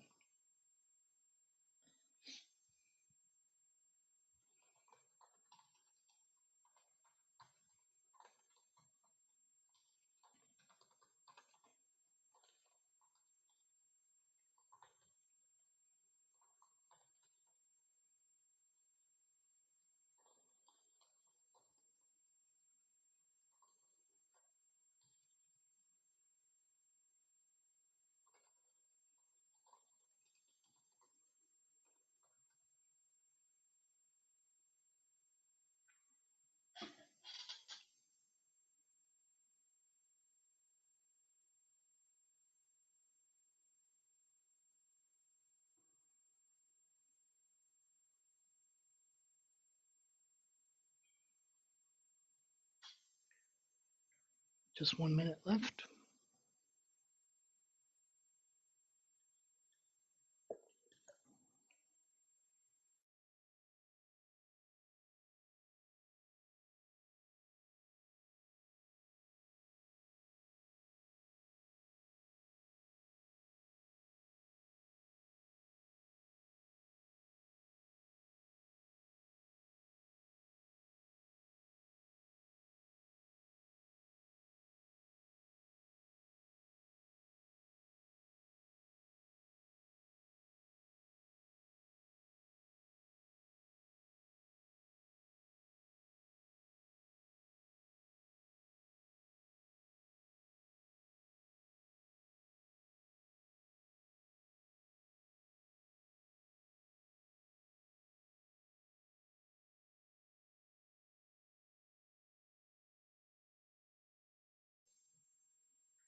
Just 1 minute left.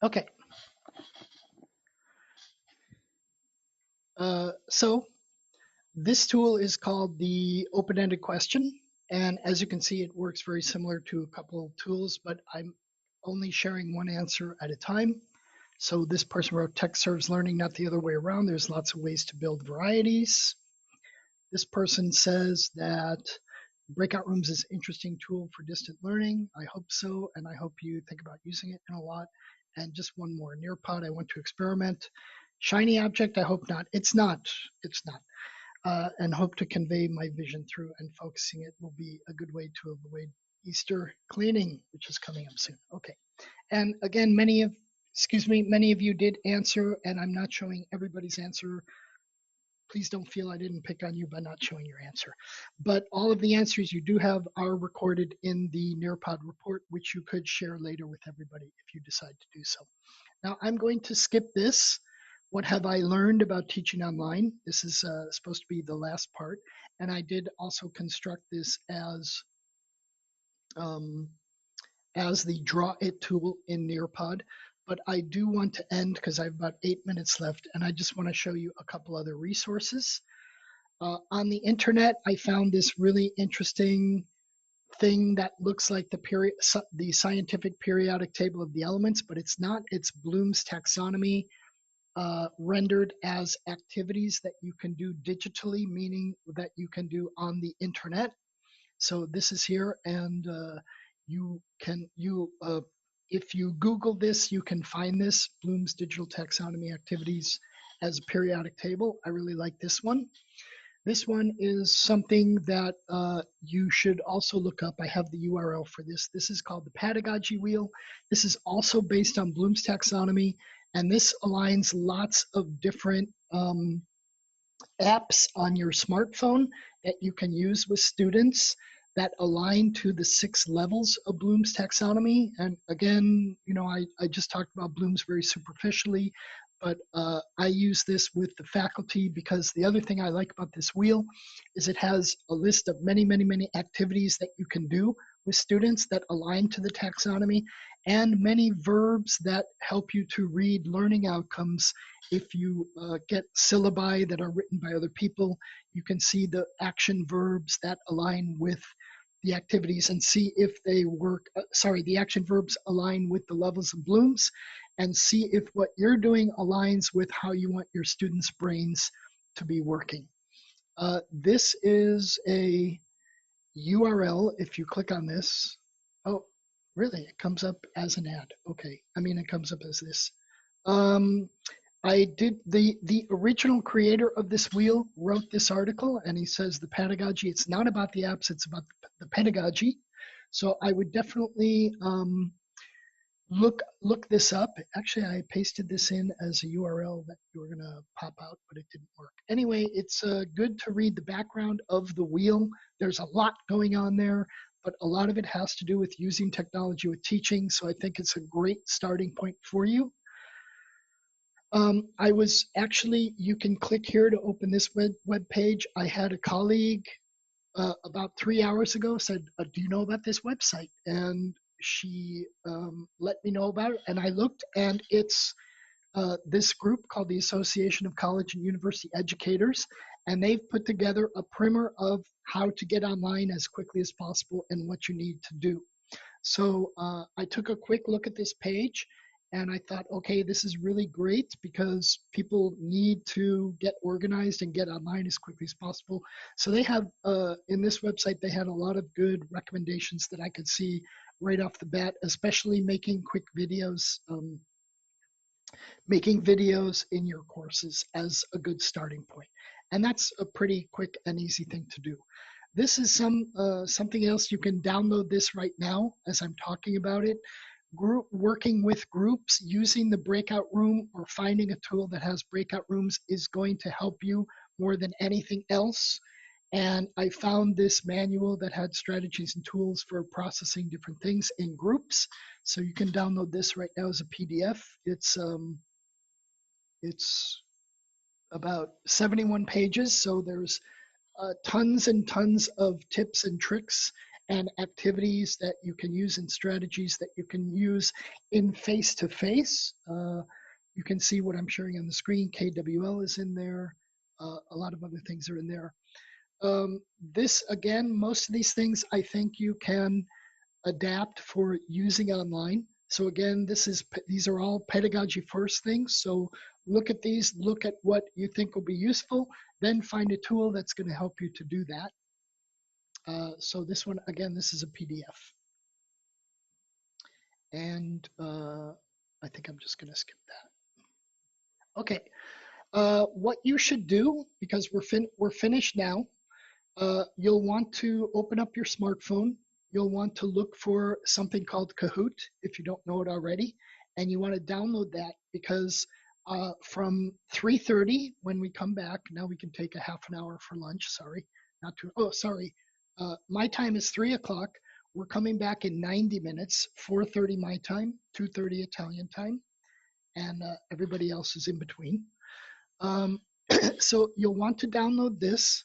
Okay. So this tool is called the open-ended question. And as you can see, it works very similar to a couple of tools, but I'm only sharing 1 answer at a time. So this person wrote text serves learning, not the other way around. There's lots of ways to build varieties. This person says that breakout rooms is an interesting tool for distant learning. I hope so, and I hope you think about using it in a lot. And just 1 more, Nearpod, I want to experiment. Shiny object, I hope not. It's not. It's not. And hope to convey my vision through, and focusing it will be a good way to avoid Easter cleaning, which is coming up soon. Okay. And again, many of you did answer, and I'm not showing everybody's answer. Please don't feel I didn't pick on you by not showing your answer. But all of the answers you do have are recorded in the Nearpod report, which you could share later with everybody if you decide to do so. Now I'm going to skip this. What have I learned about teaching online? This is supposed to be the last part. And I did also construct this as the Draw It tool in Nearpod. But I do want to end because I have about 8 minutes left, and I just want to show you a couple other resources. On the internet, I found this really interesting thing that looks like the scientific periodic table of the elements, but it's not. It's Bloom's taxonomy rendered as activities that you can do digitally, meaning that you can do on the internet. So this is here, and if you Google this, you can find this, Bloom's Digital Taxonomy Activities as a periodic table. I really like this one. This one is something that you should also look up. I have the URL for this. This is called the Pedagogy Wheel. This is also based on Bloom's taxonomy, and this aligns lots of different apps on your smartphone that you can use with students that align to the 6 levels of Bloom's taxonomy. And again, I just talked about Bloom's very superficially, but I use this with the faculty because the other thing I like about this wheel is it has a list of many, many, many activities that you can do with students that align to the taxonomy, and many verbs that help you to read learning outcomes. If you get syllabi that are written by other people, you can see the action verbs that align with the activities and see if they work, the action verbs align with the levels of Bloom's, and see if what you're doing aligns with how you want your students' brains to be working. This is a URL. If you click on this, oh, really? It comes up as an ad. Okay, it comes up as this. I did the original creator of this wheel wrote this article, and he says the pedagogy, it's not about the apps, it's about the pedagogy. So I would definitely look this up. Actually, I pasted this in as a URL that you were gonna pop out, but it didn't work. Anyway, it's good to read the background of the wheel. There's a lot going on there, but a lot of it has to do with using technology with teaching. So I think it's a great starting point for you. You can click here to open this web page. I had a colleague about 3 hours ago said, do you know about this website? And she let me know about it, and I looked, and it's this group called the Association of College and University Educators, and they've put together a primer of how to get online as quickly as possible and what you need to do. So I took a quick look at this page, and I thought, okay, this is really great because people need to get organized and get online as quickly as possible. So they have, in this website, they had a lot of good recommendations that I could see right off the bat, especially making quick videos, making videos in your courses as a good starting point. And that's a pretty quick and easy thing to do. This is something else. You can download this right now as I'm talking about it. Working with groups using the breakout room or finding a tool that has breakout rooms is going to help you more than anything else. And I found this manual that had strategies and tools for processing different things in groups. So you can download this right now as a PDF. It's about 71 pages. So there's tons and tons of tips and tricks and activities that you can use and strategies that you can use in face-to-face. You can see what I'm showing on the screen. KWL is in there. A lot of other things are in there. This, again, most of these things I think you can adapt for using online. So again, these are all pedagogy first things. So look at these, look at what you think will be useful, then find a tool that's going to help you to do that. So this one, again, this is a PDF. And I think I'm just going to skip that. Okay. What you should do, because we're finished now, you'll want to open up your smartphone. You'll want to look for something called Kahoot if you don't know it already, and you want to download that because from 3:30 when we come back, now we can take a half an hour for lunch. Sorry, not too. Oh, sorry. My time is 3 o'clock. We're coming back in 90 minutes. 4:30 my time, 2:30 Italian time, and everybody else is in between. So you'll want to download this.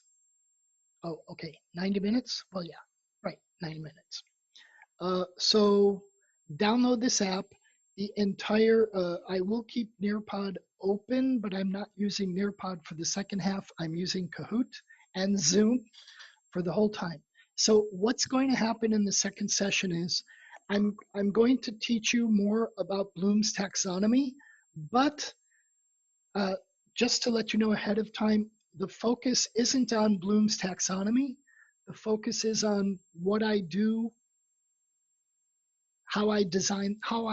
Oh, okay, 90 minutes? Well, yeah, right, 90 minutes. So download this app. The entire, I will keep Nearpod open, but I'm not using Nearpod for the second half. I'm using Kahoot and Zoom for the whole time. So what's going to happen in the second session is I'm going to teach you more about Bloom's taxonomy, but just to let you know ahead of time, the focus isn't on Bloom's taxonomy. The focus is on what I do, how I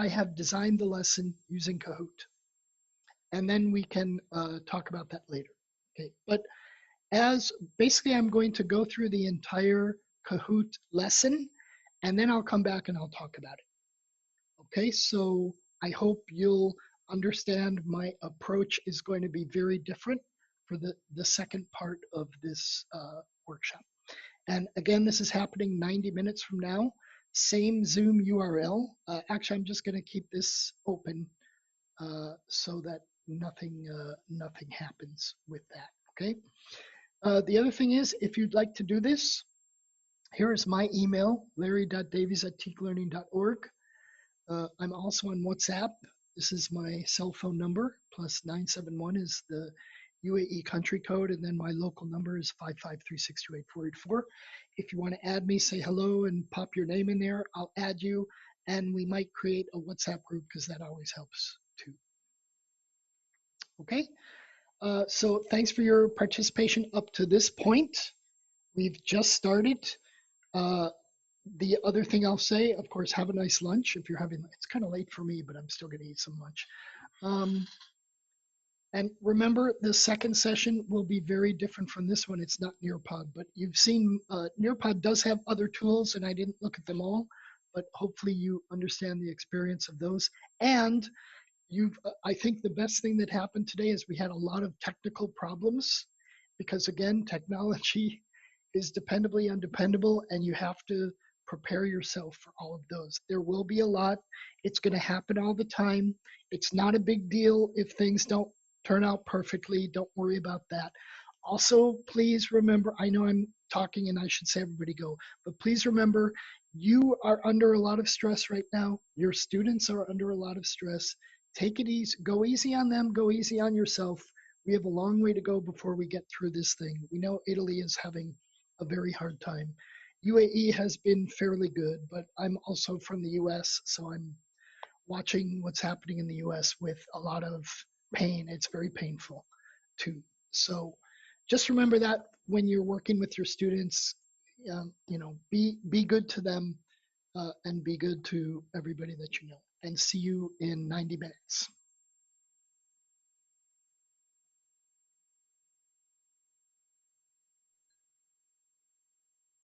have designed the lesson using Kahoot. And then we can talk about that later. Okay, but basically I'm going to go through the entire Kahoot lesson, and then I'll come back and I'll talk about it. Okay, so I hope you'll understand my approach is going to be very different for the second part of this workshop. And again, this is happening 90 minutes from now. Same Zoom URL. Actually, I'm just going to keep this open so that nothing happens with that. Okay. The other thing is, if you'd like to do this, here is my email: larry.davies@teaklearning.org. I'm also on WhatsApp. This is my cell phone number, plus 971 is the UAE country code, and then my local number is 553-628-484. If you want to add me, say hello and pop your name in there, I'll add you, and we might create a WhatsApp group because that always helps too. Okay, so thanks for your participation up to this point. We've just started. The other thing I'll say, of course, have a nice lunch if you're having, it's kind of late for me, but I'm still going to eat some lunch. And remember, the second session will be very different from this one. It's not Nearpod, but you've seen Nearpod does have other tools, and I didn't look at them all, but hopefully you understand the experience of those. And I think the best thing that happened today is we had a lot of technical problems because, again, technology is dependably undependable, and you have to prepare yourself for all of those. There will be a lot. It's going to happen all the time. It's not a big deal if things don't turn out perfectly. Don't worry about that. Also, please remember, I know I'm talking and I should say everybody go, but please remember, you are under a lot of stress right now. Your students are under a lot of stress. Take it easy. Go easy on them. Go easy on yourself. We have a long way to go before we get through this thing. We know Italy is having a very hard time. UAE has been fairly good, but I'm also from the US, so I'm watching what's happening in the US with a lot of pain. It's very painful too. So just remember that when you're working with your students, be good to them and be good to everybody that you know. And see you in 90 minutes.